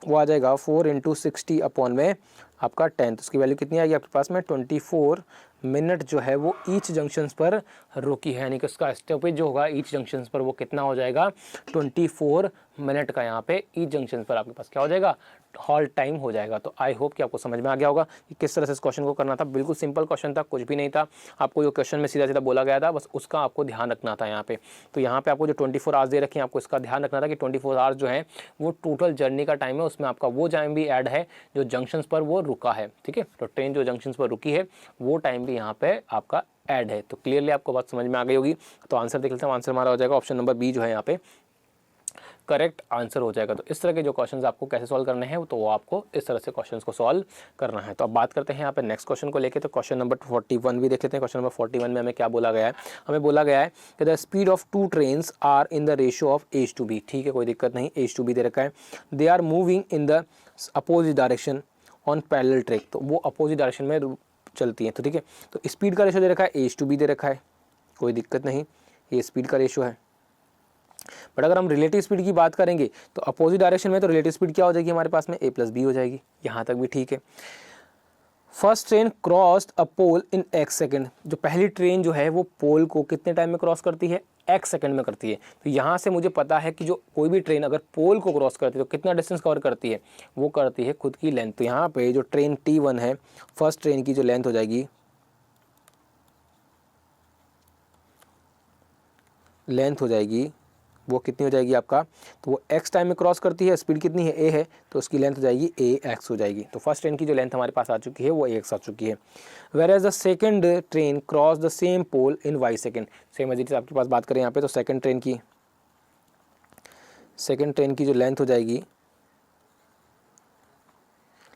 वो आ जाएगा 4 × 60 अपॉन में आपका 10। तो उसकी वैल्यू कितनी आएगी आपके पास में 24 मिनट जो है वो ईच जंक्शंस पर रुकी है, यानी कि उसका स्टॉपेज जो होगा ईच जंक्शंस पर वो कितना हो जाएगा 24 मिनट का। यहाँ पे ईच जंक्शन पर आपके पास क्या हो जाएगा हॉल्ट टाइम हो जाएगा। तो आई होप कि आपको समझ में आ गया होगा कि किस तरह से इस क्वेश्चन को करना था। बिल्कुल सिंपल क्वेश्चन था, कुछ भी नहीं था। आपको जो क्वेश्चन में सीधा सीधा बोला गया था बस उसका आपको ध्यान रखना था यहाँ पे। तो यहाँ पे आपको जो 24 आवर्स दे रखे हैं आपको इसका ध्यान रखना था कि 24 आवर्स जो है वो टोटल जर्नी का टाइम है, उसमें आपका वो टाइम भी ऐड है जो जंक्शंस पर वो रुका है, ठीक है। तो ट्रेन जो जंक्शंस पर रुकी है वो टाइम भी यहाँ पे आपका ऐड है। तो क्लियरली आपको बात समझ में आ गई होगी। तो आंसर देख लेते हैं, आंसर हमारा हो जाएगा ऑप्शन नंबर बी जो है यहाँ पे करेक्ट आंसर हो जाएगा। तो इस तरह के जो क्वेश्चंस आपको कैसे सॉल्व करने हैं तो वो आपको इस तरह से क्वेश्चंस को सॉल्व करना है। तो अब बात करते हैं यहाँ पे नेक्स्ट क्वेश्चन को लेके। तो क्वेश्चन नंबर 41 भी देख लेते हैं। क्वेश्चन नंबर 41 में हमें क्या बोला गया है, हमें बोला गया है कि the speed of 2 trains are in the ratio of H/B। ठीक है, कोई दिक्कत नहीं, H/B दे रखा है। They are moving in the opposite direction on parallel track, तो वो अपोजिट डायरेक्शन में चलती है। तो ठीक है, तो स्पीड का रेशियो दे रखा है H/B दे रखा है, कोई दिक्कत नहीं, ये स्पीड का रेशियो है। बट अगर हम रिलेटिव स्पीड की बात करेंगे तो अपोजिट डायरेक्शन में तो रिलेटिव स्पीड क्या हो जाएगी हमारे पास में A+B हो जाएगी। यहाँ तक भी ठीक है। First train crossed a pole in x second, जो पहली ट्रेन जो है वो पोल को कितने टाइम में क्रॉस करती है x सेकंड में करती है। तो यहाँ से मुझे पता है कि जो कोई भी ट्रेन अगर पोल को क्रॉस करती है तो कितना डिस्टेंस कवर करती है, वो करती है खुद की लेंथ। तो यहाँ पे जो ट्रेन T1 है, फर्स्ट ट्रेन की जो लेंथ हो जाएगी, लेंथ हो जाएगी वो कितनी हो जाएगी आपका, तो वो x टाइम में क्रॉस करती है, स्पीड कितनी है a है, तो उसकी लेंथ हो जाएगी ax हो जाएगी। तो फर्स्ट ट्रेन की जो लेंथ हमारे पास आ चुकी है वो ax आ चुकी है। Whereas the second train cross the same pole in y second. Same as it is आपके पास बात करें यहाँ पे, तो सेकेंड ट्रेन की जो लेंथ हो जाएगी,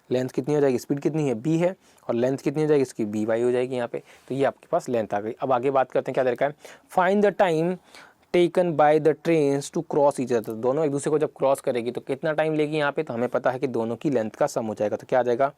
लेंथ कितनी हो जाएगी, स्पीड कितनी है b है, और लेंथ कितनी हो जाएगी इसकी by हो जाएगी यहाँ पे। तो ये आपके पास लेंथ आ गई। अब आगे बात करते हैं क्या दे रखा है, find the time taken by the trains to cross each other. दोनों एक दूसरे को जब क्रॉस करेगी तो कितना टाइम लेगी यहाँ पे, तो हमें पता है कि दोनों की लेंथ का सम हो जाएगा। तो क्या आ जाएगा,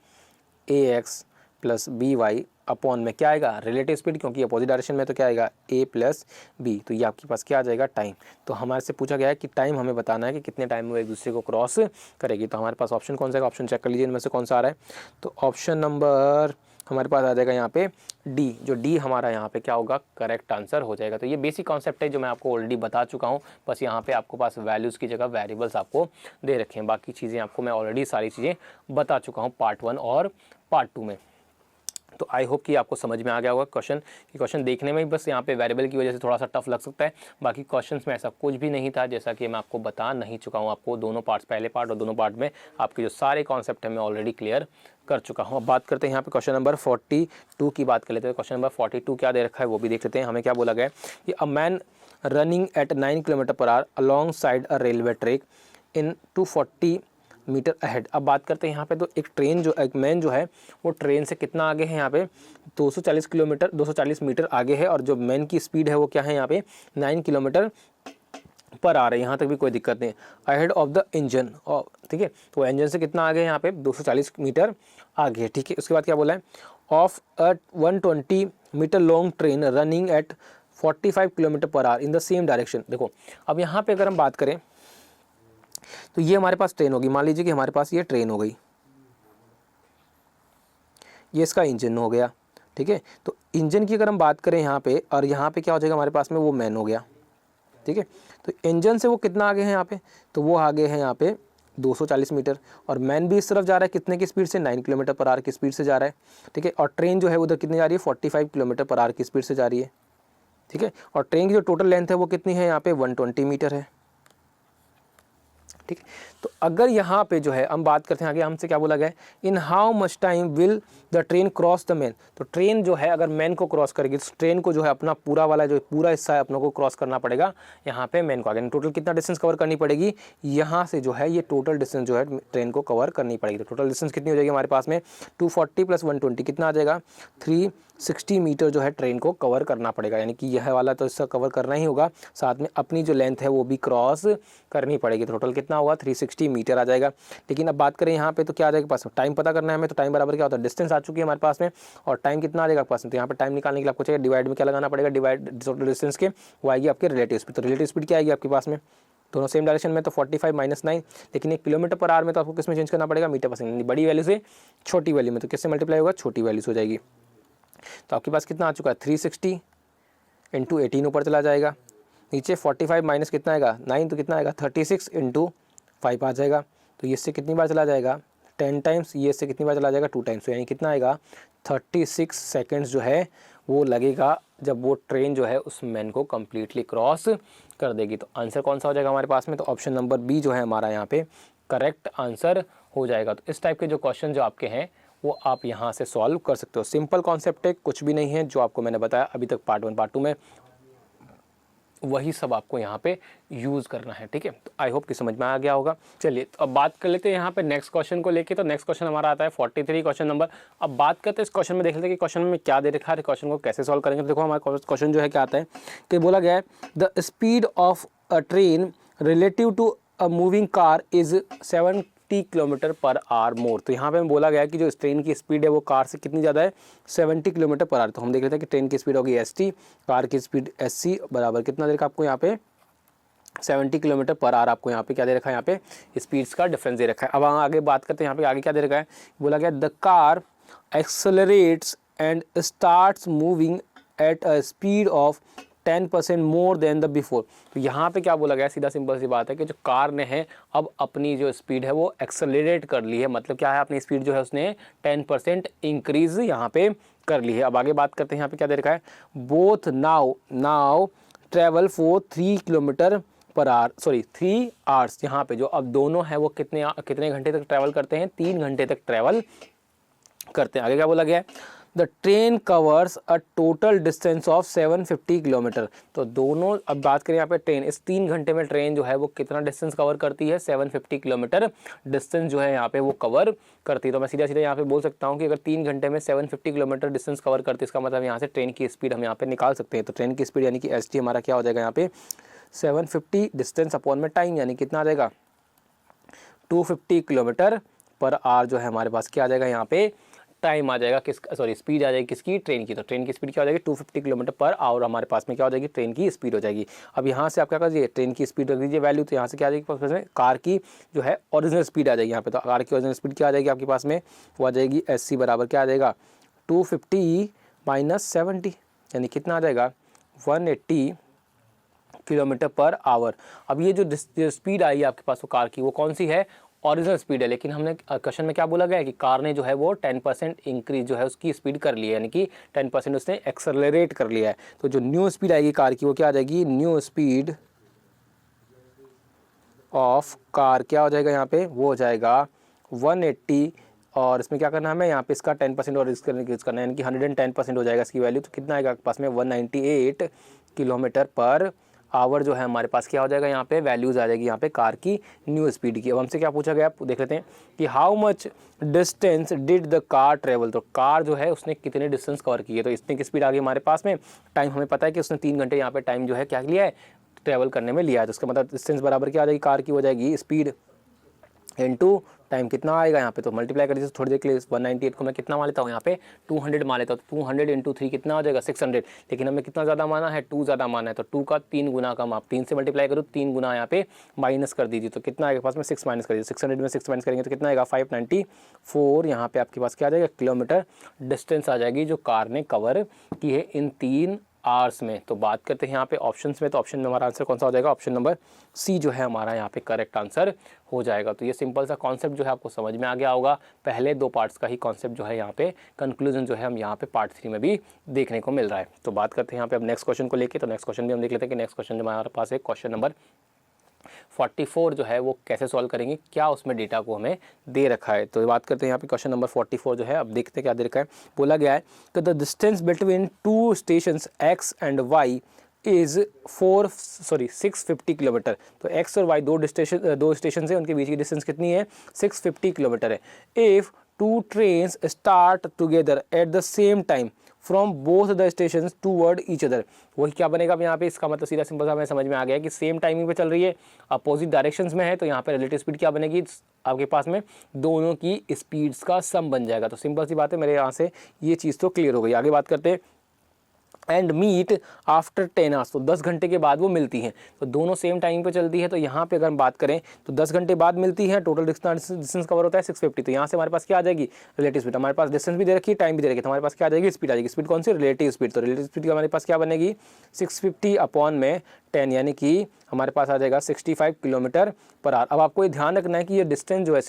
ax प्लस by अपॉन में क्या आएगा, रिलेटिव स्पीड, क्योंकि अपोजिट डायरेक्शन में तो क्या आएगा a प्लस b। तो ये आपके पास क्या आ जाएगा, टाइम। तो हमारे से पूछा गया है कि टाइम हमें बताना है कि कितने टाइम में वो एक दूसरे को क्रॉस करेगी। तो हमारे पास ऑप्शन कौन सा है, ऑप्शन चेक कर लीजिए इनमें से कौन सा आ रहा है। तो ऑप्शन नंबर हमारे पास आ जाएगा यहाँ पे डी। जो डी हमारा यहाँ पे क्या होगा, करेक्ट आंसर हो जाएगा। तो ये बेसिक कॉन्सेप्ट है जो मैं आपको ऑलरेडी बता चुका हूँ, बस यहाँ पे आपको पास वैल्यूज़ की जगह वेरिएबल्स आपको दे रखे हैं। बाकी चीज़ें आपको मैं ऑलरेडी सारी चीज़ें बता चुका हूँ पार्ट 1 और पार्ट 2 में। तो आई होप कि आपको समझ में आ गया होगा क्वेश्चन, कि क्वेश्चन देखने में ही बस यहाँ पे वेरिएबल की वजह से थोड़ा सा टफ लग सकता है, बाकी क्वेश्चंस में ऐसा कुछ भी नहीं था, जैसा कि मैं आपको बता नहीं चुका हूँ। आपको दोनों पार्ट्स, पहले पार्ट और दोनों पार्ट में आपके जो सारे कॉन्सेप्ट है मैं ऑलरेडी क्लियर कर चुका हूँ। अब बात करते हैं यहाँ पे क्वेश्चन नंबर 42 की बात कर लेते हैं। क्वेश्चन नंबर 42 क्या दे रखा है वो भी देख लेते हैं। हमें क्या बोला गया है कि a man running at 9 kilometre per hour alongside a railway track in 240 metre ahead. अब बात करते हैं यहाँ पे, तो एक मैन जो है वो ट्रेन से कितना आगे है, यहाँ पे 240 मीटर आगे है, और जो मैन की स्पीड है वो क्या है यहाँ पे 9 किलोमीटर पर आ रहे हैं। यहाँ तक भी कोई दिक्कत नहीं। अहेड ऑफ द इंजन, ठीक है, तो इंजन से कितना आगे है यहाँ पे 240 मीटर आगे है, ठीक है। उसके बाद क्या बोला है, of a 120 metre long train running at 45 kilometre per hour in the same direction. देखो अब यहाँ पे अगर हम बात करें तो ये हमारे पास ट्रेन होगी, मान लीजिए कि हमारे पास ये ट्रेन हो गई, ये इसका इंजन हो गया, ठीक है। तो इंजन की अगर हम बात करें यहाँ पे, और यहाँ पे क्या हो जाएगा हमारे पास में, वो मैन हो गया, ठीक है। तो इंजन से वो कितना आगे है यहाँ पे, तो वो आगे है यहाँ पे 240 मीटर, और मैन भी इस तरफ जा रहा है कितने की स्पीड से, 9 किलोमीटर पर आवर की स्पीड से जा रहा है, ठीक है। और ट्रेन जो है उधर कितनी जा रही है, 45 किलोमीटर पर आवर की स्पीड से जा रही है, ठीक है। और ट्रेन की जो टोटल लेंथ है वो कितनी है यहाँ पे 120 मीटर है, ठीक है। तो अगर यहाँ पे जो है हम बात करते हैं आगे, हमसे क्या बोला गया है, in how much time will the train cross the man. तो ट्रेन जो है अगर मैन को क्रॉस करेगी तो ट्रेन को जो है अपना पूरा वाला जो पूरा हिस्सा है अपनों को क्रॉस करना पड़ेगा यहाँ पे मैन को आगे। टोटल कितना डिस्टेंस कवर करनी पड़ेगी, यहाँ से जो है ये टोटल डिस्टेंस जो है ट्रेन को कवर करनी पड़ेगी। तो टोटल डिस्टेंस कितनी हो जाएगी हमारे पास में 240 प्लस 120 कितना आ जाएगा, 360 मीटर जो है ट्रेन को कवर करना पड़ेगा। यानी कि यह वाला तो इसका कवर करना ही होगा, साथ में अपनी जो लेंथ है वो भी क्रॉस करनी पड़ेगी। तो टोटल कितना होगा 360 मीटर आ जाएगा। लेकिन अब बात करें यहाँ पे तो क्या आ जाएगा पास, टाइम पता करना है हमें, तो टाइम बराबर क्या होता है, डिस्टेंस आ चुकी है हमारे पास में, और टाइम कितना आ जाएगा पास में। तो यहाँ पे टाइम निकालने के लिए आपको चाहिए डिवाइड में क्या लगाना पड़ेगा, डिवाइड टोटल डिस्टेंस के, वो आएगी आपके रिलेटिव स्पीड। तो रिलेटिव स्पीड क्या आएगी आपके पास में, दोनों सेम डायरेक्शन में, तो 45 माइनस 9, लेकिन एक किलोमीटर पर आवर में तो आपको किस में चेंज करना पड़ेगा, मीटर पर सेकंड, बड़ी वैल्यू से छोटी वैल्यू में, तो किससे मल्टीप्लाई होगा, छोटी वैल्यू से हो जाएगी। तो आपके पास कितना आ चुका है 360 इंटू 18 ऊपर चला जाएगा, नीचे 45 माइनस कितना आएगा 9, तो कितना आएगा 36 इंटू 5 आ जाएगा। तो ये इससे कितनी बार चला जाएगा 10 टाइम्स, ये इससे कितनी बार चला जाएगा 2 टाइम्स। तो यानी कितना आएगा 36 सेकेंड्स जो है वो लगेगा जब वो ट्रेन जो है उस मैन को कम्प्लीटली क्रॉस कर देगी। तो आंसर कौन सा हो जाएगा हमारे पास में, तो ऑप्शन नंबर बी जो है हमारा यहाँ पे करेक्ट आंसर हो जाएगा। तो इस टाइप के जो क्वेश्चन जो आपके हैं वो आप यहाँ से सॉल्व कर सकते हो। सिंपल कॉन्सेप्ट है, कुछ भी नहीं है, जो आपको मैंने बताया अभी तक पार्ट 1 पार्ट 2 में वही सब आपको यहाँ पे यूज़ करना है, ठीक है। तो आई होप कि समझ में आ गया होगा। चलिए तो अब बात कर लेते हैं यहाँ पे नेक्स्ट क्वेश्चन को लेके। तो नेक्स्ट क्वेश्चन हमारा आता है 43 क्वेश्चन नंबर। अब बात करते हैं इस क्वेश्चन में, देख लेते हैं कि क्वेश्चन में क्या दे रखा है, क्वेश्चन को कैसे सॉल्व करेंगे। तो देखो हमारा क्वेश्चन जो है क्या आता है कि बोला गया है the speed of a train relative to a moving car is 70 kilometre per hour more. तो यहाँ पे हमें बोला गया है कि जो ट्रेन की स्पीड है वो कार से कितनी ज़्यादा है 70 किलोमीटर पर आवर। तो हम देख लेते हैं कि ट्रेन की स्पीड होगी ST, कार की स्पीड SC बराबर कितना दे रखा आपको यहाँ पे 70 किलोमीटर पर आवर। आपको यहाँ पे क्या दे रखा है, यहाँ पे स्पीड्स का डिफरेंस दे रखा है। अब आगे बात करते हैं, यहाँ पे आगे क्या दे रखा है, बोला गया the car accelerates and starts moving at a speed of 10% more than the before. तो यहाँ पे क्या बोला गया, सीधा सिंपल सी बात है कि जो कार ने है अब अपनी जो स्पीड है वो एक्सेलरेट कर ली है, मतलब क्या है, अपनी स्पीड जो है उसने 10% इंक्रीज यहाँ पे कर ली है। अब आगे बात करते हैं, यहाँ पे क्या दे रखा है, both now travel for 3 kilometre per our, sorry 3 hours. यहाँ पे जो अब दोनों है वो कितने घंटे तक ट्रैवल करते हैं, 3 घंटे तक ट्रैवल करते हैं। आगे क्या बोला गया है, the train covers a total distance of 750 kilometre. तो दोनों, अब बात करें यहाँ पे ट्रेन, इस 3 घंटे में ट्रेन जो है वो कितना डिस्टेंस कवर करती है, 750 किलोमीटर डिस्टेंस जो है यहाँ पे वो कवर करती है। तो मैं सीधा सीधा यहाँ पे बोल सकता हूँ कि अगर 3 घंटे में 750 किलोमीटर डिस्टेंस कवर करती है, इसका मतलब यहाँ से ट्रेन की स्पीड हम यहाँ पे निकाल सकते हैं। तो ट्रेन की स्पीड यानी कि एस टी हमारा क्या हो जाएगा यहाँ पे, 750 डिस्टेंस अपॉन में टाइम, यानी कितना आ जाएगा, 250 किलोमीटर पर आवर जो है हमारे पास क्या आ जाएगा यहाँ पे, टाइम आ जाएगा, स्पीड आ जाएगी किसकी, ट्रेन की। तो ट्रेन की स्पीड क्या हो जाएगी, 250 किलोमीटर पर आवर हमारे पास में क्या हो जाएगी, ट्रेन की स्पीड हो जाएगी। अब यहाँ से आप क्या कीजिए, ट्रेन की स्पीड रख दीजिए वैल्यू, तो यहाँ से क्या आ जाएगी, कार की जो है ओरिजिनल स्पीड आ जाएगी यहाँ पे। तो कार की ओरिजिनल स्पीड क्या आ जाएगी आपके पास में, वो आ जाएगी SC बराबर क्या आ जाएगा, 250 माइनस 70, यानी कितना आ जाएगा, 180 किलोमीटर पर आवर। अब ये जो स्पीड आई है आपके पास वो कार की, वो कौन सी है, ओरिजिनल स्पीड है। लेकिन हमने क्वेश्चन में क्या बोला गया है कि कार ने जो है वो 10% इंक्रीज जो है उसकी स्पीड कर ली है, यानी कि 10% उसने एक्सेलरेट कर लिया है। तो जो न्यू स्पीड आएगी कार की वो क्या आ जाएगी, न्यू स्पीड ऑफ कार क्या हो जाएगा यहाँ पे, वो हो जाएगा 180, और इसमें क्या करना है हमें, यहाँ पे इसका 10% और इसका इंक्रीज करना है, यानी कि 110% हो जाएगा इसकी वैल्यू। तो कितना आएगा आपके पास में, 198 किलोमीटर पर आवर जो है हमारे पास क्या हो जाएगा यहाँ पे, वैल्यूज आ जाएगी यहाँ पे कार की न्यू स्पीड की। अब हमसे क्या पूछा गया, देख लेते हैं कि how much distance did the car travel. तो कार जो है उसने कितने डिस्टेंस कवर की है, तो इतने की स्पीड आ गई हमारे पास में। टाइम हमें पता है कि उसने 3 घंटे यहाँ पे टाइम जो है क्या लिया है, ट्रैवल करने में लिया है। तो उसका मतलब डिस्टेंस बराबर क्या आ जाएगी, कार की हो जाएगी स्पीड इनटू टाइम, कितना आएगा यहाँ पे, तो मल्टीप्लाई कर दीजिए थोड़ी देर के लिए। 198 को मैं कितना मान लेता हूँ यहाँ पे, 200 मान लेता हूँ। तो 200 इंटू 3 कितना हो जाएगा, 600। लेकिन हमें कितना ज़्यादा माना है, 2 ज़्यादा माना है, तो 2 का 3 गुना कम, आप 3 से मल्टीप्लाई करो, 3 गुना यहाँ पे माइनस कर दीजिए। तो कितना आएगा पास में, 6 माइनस कर दीजिए, 600 में 6 माइनस करेंगे तो कितना आएगा, 594 यहाँ पे आपके पास क्या आ जाएगा, किलोमीटर डिस्टेंस आ जाएगी जो कार ने कवर की है इन 3 आवर्स में। तो बात करते हैं यहाँ पे ऑप्शंस में, तो ऑप्शन में हमारा आंसर कौन सा हो जाएगा, ऑप्शन नंबर सी जो है हमारा यहाँ पे करेक्ट आंसर हो जाएगा। तो ये सिंपल सा कॉन्सेप्ट जो है आपको समझ में आ गया होगा। पहले 2 पार्ट्स का ही कॉन्सेप्ट जो है यहाँ पे, कंक्लूजन जो है हम यहाँ पे पार्ट 3 में भी देखने को मिल रहा है। तो बात करते हैं यहाँ पे अब नेक्स्ट क्वेश्चन को लेके। तो नेक्स्ट क्वेश्चन भी हम देख लेते हैं कि नेक्स्ट क्वेश्चन जो हमारे पास है क्वेश्चन नंबर 44 जो है वो कैसे सॉल्व करेंगे, क्या उसमें डेटा को हमें दे रखा है। तो बात करते हैं यहाँ पे क्वेश्चन नंबर 44 जो है, अब देखते हैं क्या दे रखा है। बोला गया है कि the distance between 2 stations X and Y is 650 kilometre. तो X और Y दो स्टेशन है, उनके बीच की डिस्टेंस कितनी है, 650 किलोमीटर है। If 2 trains start together at the same time from both the station toward each other. वही क्या बनेगा अब यहाँ पे, इसका मतलब सीधा सिंपल सा हमें समझ में आ गया कि सेम टाइमिंग पे चल रही है, अपोजिट डायरेक्शंस में है, तो यहाँ पे रिलेटिव स्पीड क्या बनेगी आपके पास में, दोनों की स्पीड्स का सम बन जाएगा। तो सिंपल सी बात है, मेरे यहाँ से ये चीज़ तो क्लियर हो गई। आगे बात करते हैं, एंड मीट आफ्टर 10 आवर्स, तो 10 घंटे के बाद वो मिलती हैं। तो दोनों सेम टाइम पे चलती है, तो यहाँ पे अगर हम बात करें तो 10 घंटे बाद मिलती है, टोटल डिस्टेंस कवर होता है 650। तो यहाँ से हमारे पास क्या आ जाएगी, रिलेटिव स्पीड। हमारे पास डिस्टेंस भी दे रखी है, टाइम भी दे रखी है, तो हमारे पास क्या आ जाएगी, स्पीड आ जाएगी। स्पीड कौन सी, रिलेटिव स्पीड। तो रिलेटिव स्पीड हमारे पास क्या बनेगी, 650 अपॉन में 10, यानी कि हमारे पास आ जाएगा 65 किलोमीटर पर आवर। अब आपको ये ध्यान रखना है कि ये डिस्टेंस जो है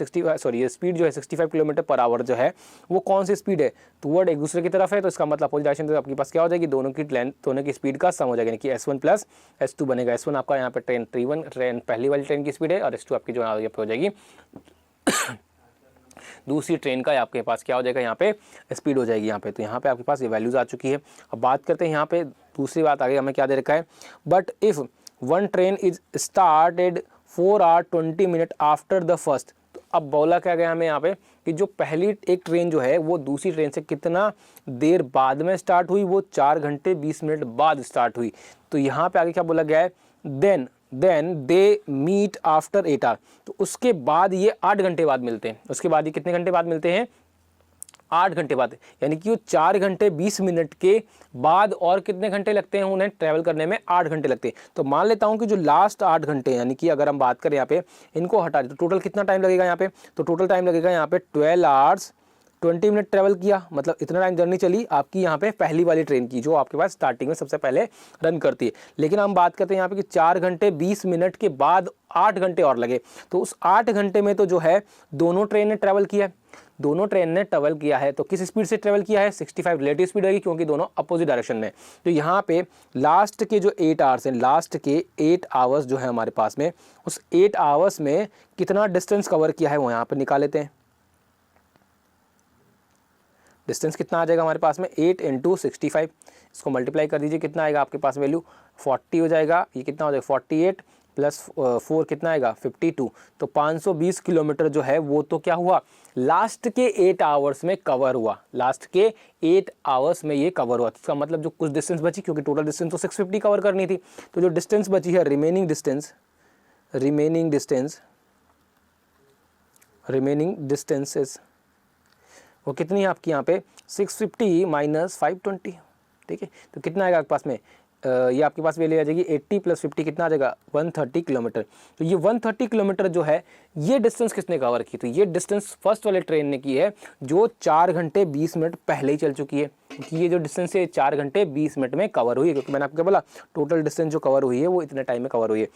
ये स्पीड जो है 65 किलोमीटर पर आवर जो है वो कौन सी स्पीड है, टुवर्ड एक दूसरे की तरफ है। तो इसका मतलब अपोजिट डायरेक्शन तो आपके पास क्या हो जाएगी, दोनों की लेंथ, दोनों की स्पीड का सम हो जाएगा, यानी कि S1 प्लस S2 बनेगा। S1 आपका यहाँ पे ट्रेन पहली वाली ट्रेन की स्पीड है, और S2 आपकी जो यहाँ पे हो जाएगी दूसरी ट्रेन का आपके पास क्या हो जाएगा, यहाँ पे स्पीड हो जाएगी यहाँ पे। तो यहाँ पे आपके पास ये वैल्यूज आ चुकी है। अब बात करते हैं यहाँ पे दूसरी बात, आगे हमें क्या दे रखा है, but if 1 train is started 4 hour 20 minute after the first. तो अब बोला क्या गया हमें यहाँ पे कि जो पहली एक ट्रेन जो है वो दूसरी ट्रेन से कितना देर बाद में स्टार्ट हुई, वो 4 घंटे 20 मिनट बाद स्टार्ट हुई। तो यहाँ पे आगे क्या बोला गया है, then they meet after 8 hour. तो उसके बाद ये 8 घंटे बाद मिलते हैं। उसके बाद ये कितने घंटे बाद मिलते हैं, 8 घंटे बाद, यानी कि वो 4 घंटे 20 मिनट के बाद और कितने घंटे लगते हैं उन्हें ट्रैवल करने में, 8 घंटे लगते हैं। तो मान लेता हूं कि जो लास्ट 8 घंटे, यानी कि अगर हम बात करें यहाँ पे इनको हटा दें तो टोटल कितना टाइम लगेगा यहाँ पे, तो टोटल टाइम लगेगा यहाँ पे 12 आवर्स 20 मिनट ट्रेवल किया, मतलब इतना टाइम जर्नी चली आपकी यहाँ पे पहली वाली ट्रेन की, जो आपके पास स्टार्टिंग में सबसे पहले रन करती है। लेकिन हम बात करते हैं यहाँ पे कि 4 घंटे 20 मिनट के बाद 8 घंटे और लगे, तो उस 8 घंटे में तो जो है दोनों ट्रेन ने ट्रेवल किया है, दोनों ट्रेन ने ट्रेवल किया है। तो किस स्पीड से ट्रेवल किया है? 65 रिलेटिव स्पीड रहेगी, क्योंकि दोनों अपोजिट डायरेक्शन में। तो यहाँ पे लास्ट के जो 8 आवर्स हैं, लास्ट के 8 आवर्स जो है हमारे पास में, उस 8 आवर्स में कितना डिस्टेंस कवर किया है वो यहाँ पे निकाल लेते हैं। डिस्टेंस कितना आ जाएगा हमारे पास में? 8 × 65, इसको मल्टीप्लाई कर दीजिए, कितना आएगा आपके पास वैल्यू? 40 हो जाएगा। ये कितना हो जाएगा? 48 प्लस 4 कितना आएगा? 52। तो 520 किलोमीटर जो है वो तो क्या हुआ? लास्ट के 8 आवर्स में कवर हुआ, लास्ट के 8 आवर्स में ये कवर हुआ। इसका मतलब जो कुछ डिस्टेंस बची, क्योंकि टोटल डिस्टेंस तो 650 कवर करनी थी, तो जो डिस्टेंस बची है, रिमेनिंग डिस्टेंसेस वो कितनी है आपकी यहाँ पे? 650 माइनस 520, ठीक है। तो कितना आएगा आपके पास में? ये आपके पास वैल्यू आ जाएगी 80 प्लस 50 कितना आ जाएगा? 130 किलोमीटर। तो ये 130 किलोमीटर जो है, ये डिस्टेंस किसने कवर की? तो ये डिस्टेंस फर्स्ट वाले ट्रेन ने की है, जो 4 घंटे 20 मिनट पहले ही चल चुकी है। क्योंकि ये जो डिस्टेंस है 4 घंटे 20 मिनट में कवर हुई है, क्योंकि मैंने आपको बोला टोटल डिस्टेंस जो कवर हुई है वो इतने टाइम में कवर हुई है।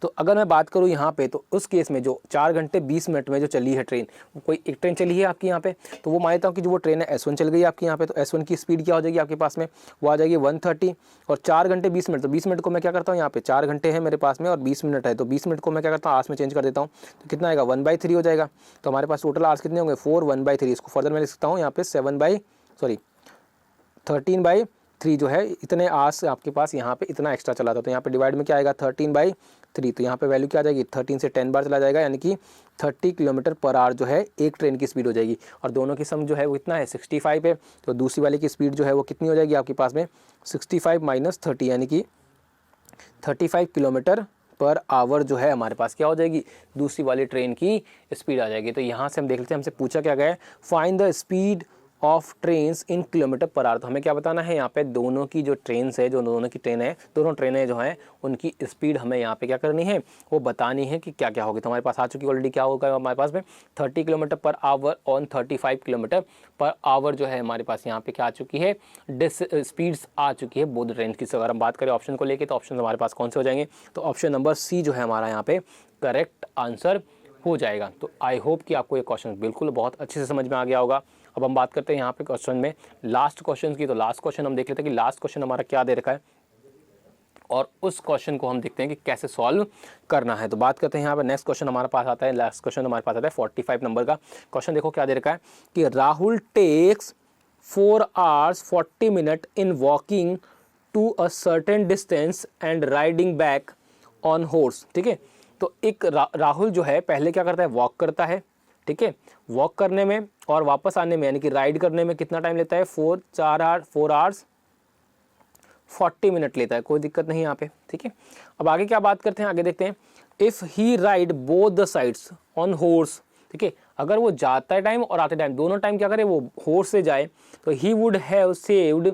तो अगर मैं बात करूँ यहाँ पे, तो उस केस में जो 4 घंटे 20 मिनट में जो चली है ट्रेन, कोई एक ट्रेन चली है आपकी यहाँ पे, तो वो मानता हूँ कि जो वो ट्रेन है S1 चल गई आपकी यहाँ पे, तो S1 की स्पीड क्या हो जाएगी आपके पास में? वो आ जाएगी 130। और 4 घंटे 20 मिनट, तो 20 मिनट को मैं क्या करता हूँ यहाँ पे, 4 घंटे है मेरे पास में और 20 मिनट है, तो 20 मिनट को मैं क्या करता हूँ, आवर्स में चेंज कर देता हूँ। तो कितना आएगा? 1/3 हो जाएगा। तो हमारे पास टोटल आवर्स कितने होंगे? 4, 1/3। इसको फर्दर मैं लिख सकता हूँ यहाँ पे 13/3 जो है, इतने आवर्स आपके पास यहाँ पे इतना एक्स्ट्रा चला था। तो यहाँ पे डिवाइड में क्या आएगा? 13/3। तो यहाँ पे वैल्यू क्या आ जाएगी? 13 से 10 बार चला जाएगा, यानी कि 30 किलोमीटर पर आवर जो है एक ट्रेन की स्पीड हो जाएगी। और दोनों की सम जो है वो इतना है? 65 है। तो दूसरी वाले की स्पीड जो है वो कितनी हो जाएगी आपके पास में? 65 माइनस 30, यानी कि 35 किलोमीटर पर आवर जो है हमारे पास क्या हो जाएगी? दूसरी वाली ट्रेन की स्पीड आ जाएगी। तो यहाँ से हम देख लेते हैं, हमसे पूछा क्या गया है, find the speed of trains in kilometre per our. तो हमें क्या बताना है यहाँ पे? दोनों की जो ट्रेन्स है, जो दोनों की ट्रेन है, दोनों ट्रेनें जो हैं उनकी स्पीड हमें यहाँ पे क्या करनी है? वो बतानी है कि क्या क्या होगी। तो हमारे पास आ चुकी ऑलरेडी, क्या होगा हमारे पास में? 30 kilometre per hour on 35 kilometre per our जो है हमारे पास यहाँ पे क्या आ चुकी है? स्पीड्स आ चुकी है बोथ ट्रेन की। अगर हम बात करें ऑप्शन को लेके, तो ऑप्शन हमारे पास कौन से हो जाएंगे? तो ऑप्शन नंबर सी जो है हमारा यहाँ पे करेक्ट आंसर हो जाएगा। तो आई होप कि आपको ये क्वेश्चन बिल्कुल बहुत अच्छे से समझ में आ गया होगा। अब हम बात करते हैं यहाँ पे क्वेश्चन में लास्ट क्वेश्चन की। तो लास्ट क्वेश्चन हम देख लेते हैं कि लास्ट क्वेश्चन हमारा क्या दे रखा है, और उस क्वेश्चन को हम देखते हैं कि कैसे सॉल्व करना है। तो बात करते हैं यहाँ पे, नेक्स्ट क्वेश्चन हमारे पास आता है, लास्ट क्वेश्चन हमारे पास आता है 45 नंबर का क्वेश्चन। देखो क्या दे रखा है कि Rahul takes 4 hours 40 minutes in walking to a certain distance and riding back on horse. ठीक है, तो एक राहुल जो है पहले क्या करता है? वॉक करता है, ठीक है। वॉक करने में और वापस आने में, यानी कि राइड करने में कितना टाइम लेता है? 4 hours 40 मिनट लेता है, कोई दिक्कत नहीं यहाँ पे, ठीक है। अब आगे क्या बात करते हैं, आगे देखते हैं। If he ride both the sides on horse, ठीक है, अगर वो जाता है टाइम और आते टाइम दोनों टाइम क्या करे, वो हॉर्स से जाए, तो he would have saved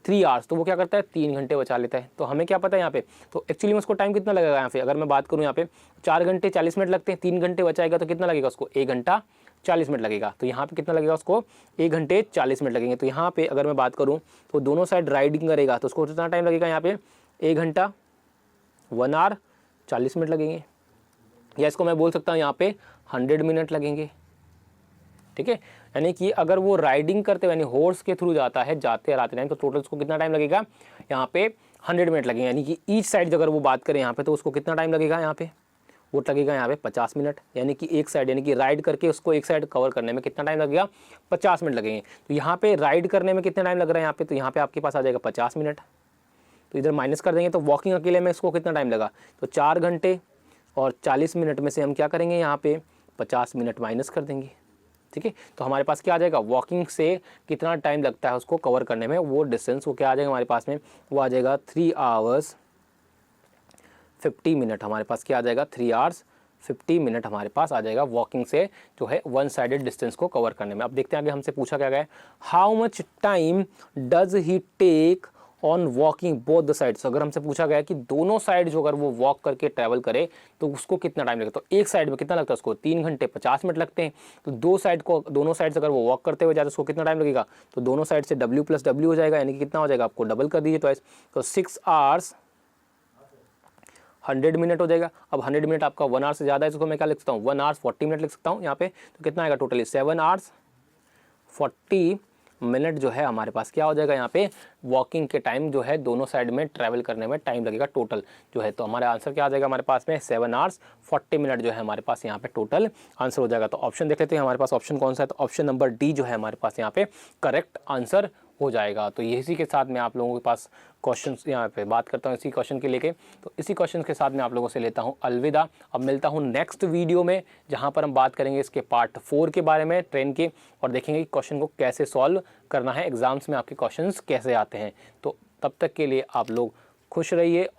3 hours, तो वो क्या करता है? 3 घंटे बचा लेता है। तो हमें क्या पता है यहाँ पे? तो एक्चुअली में उसको टाइम कितना लगेगा यहाँ पे? अगर मैं बात करूँ यहाँ पे 4 घंटे 40 मिनट लगते हैं, 3 घंटे बचाएगा तो कितना लगेगा उसको? 1 घंटा 40 मिनट लगेगा। तो यहाँ पे कितना लगेगा उसको? 1 घंटे 40 मिनट लगेंगे। तो यहाँ पे अगर मैं बात करूँ तो दोनों साइड राइडिंग करेगा तो उसको कितना टाइम लगेगा यहाँ पे? 1 घंटा 1 hour 40 मिनट लगेंगे, या इसको मैं बोल सकता हूँ यहाँ पे 100 मिनट लगेंगे, ठीक है। यानी कि अगर वो राइडिंग करते हुए, यानी हॉर्स के थ्रू जाता है, जाते और आते टाइम, तो टोटल उसको कितना टाइम लगेगा यहाँ पे? 100 मिनट लगेंगे। यानी कि ईच साइड अगर वो बात करें यहाँ पे, तो उसको कितना टाइम लगेगा यहाँ पे? वो लगेगा यहाँ पे 50 मिनट। यानी कि एक साइड, यानी कि राइड करके उसको एक साइड कवर करने में कितना टाइम लगेगा? 50 मिनट लगेंगे। तो यहाँ पे राइड करने में कितना टाइम लग रहा है यहाँ पे? तो यहाँ पे आपके पास आ जाएगा 50 मिनट। तो इधर माइनस कर देंगे, तो वॉकिंग अकेले में इसको कितना टाइम लगा? तो 4 घंटे और 40 मिनट में से हम क्या करेंगे यहाँ पे? 50 मिनट माइनस कर देंगे, ठीक है। तो हमारे पास क्या आ जाएगा? वॉकिंग से कितना टाइम लगता है उसको कवर करने में, वो डिस्टेंस वो क्या आ जाएगा हमारे पास में? वो आ जाएगा 3 hours 50 मिनट। हमारे पास क्या आ जाएगा? 3 hours 50 मिनट हमारे पास आ जाएगा वॉकिंग से जो है वन साइडेड डिस्टेंस को कवर करने में। अब देखते हैं आगे हमसे पूछा क्या गया है, how much time does he take on walking both the sides. अगर हमसे पूछा गया कि दोनों साइड जो अगर वो वॉक करके ट्रैवल करे तो उसको कितना टाइम लगता है, तो एक साइड में कितना लगता है उसको 3 घंटे 50 मिनट लगते हैं। तो दोनों साइड अगर वो वॉक करते हुए जाए तो उसको कितना टाइम लगेगा, तो दोनों साइड से W + W हो जाएगा, यानी कि कितना हो जाएगा, आपको डबल कर दीजिए ट्वाइस, तो 6 आवर्स 100 मिनट हो जाएगा। अब 100 मिनट आपका 1 आवर से ज़्यादा है, इसको मैं क्या लिख सकता हूँ 1 आवर्स 40 मिनट लिख सकता हूँ यहाँ पे। तो कितना आएगा टोटली 7 आवर्स 40 मिनट जो है हमारे पास क्या हो जाएगा यहाँ पे वॉकिंग के टाइम जो है दोनों साइड में ट्रैवल करने में टाइम लगेगा टोटल जो है। तो हमारा आंसर क्या आ जाएगा हमारे पास में 7 आवर्स 40 मिनट जो है हमारे पास यहाँ पे टोटल आंसर हो जाएगा। तो ऑप्शन देख लेते हैं हमारे पास ऑप्शन कौन सा है, तो ऑप्शन नंबर डी जो है हमारे पास यहाँ पे करेक्ट आंसर हो जाएगा। तो इसी के साथ मैं आप लोगों के पास क्वेश्चन यहाँ पे बात करता हूँ इसी क्वेश्चन के लेके। तो इसी क्वेश्चन के साथ मैं आप लोगों से लेता हूँ अलविदा। अब मिलता हूँ नेक्स्ट वीडियो में जहाँ पर हम बात करेंगे इसके पार्ट 4 के बारे में ट्रेन के, और देखेंगे कि क्वेश्चन को कैसे सॉल्व करना है, एग्जाम्स में आपके क्वेश्चंस कैसे आते हैं। तो तब तक के लिए आप लोग खुश रहिए।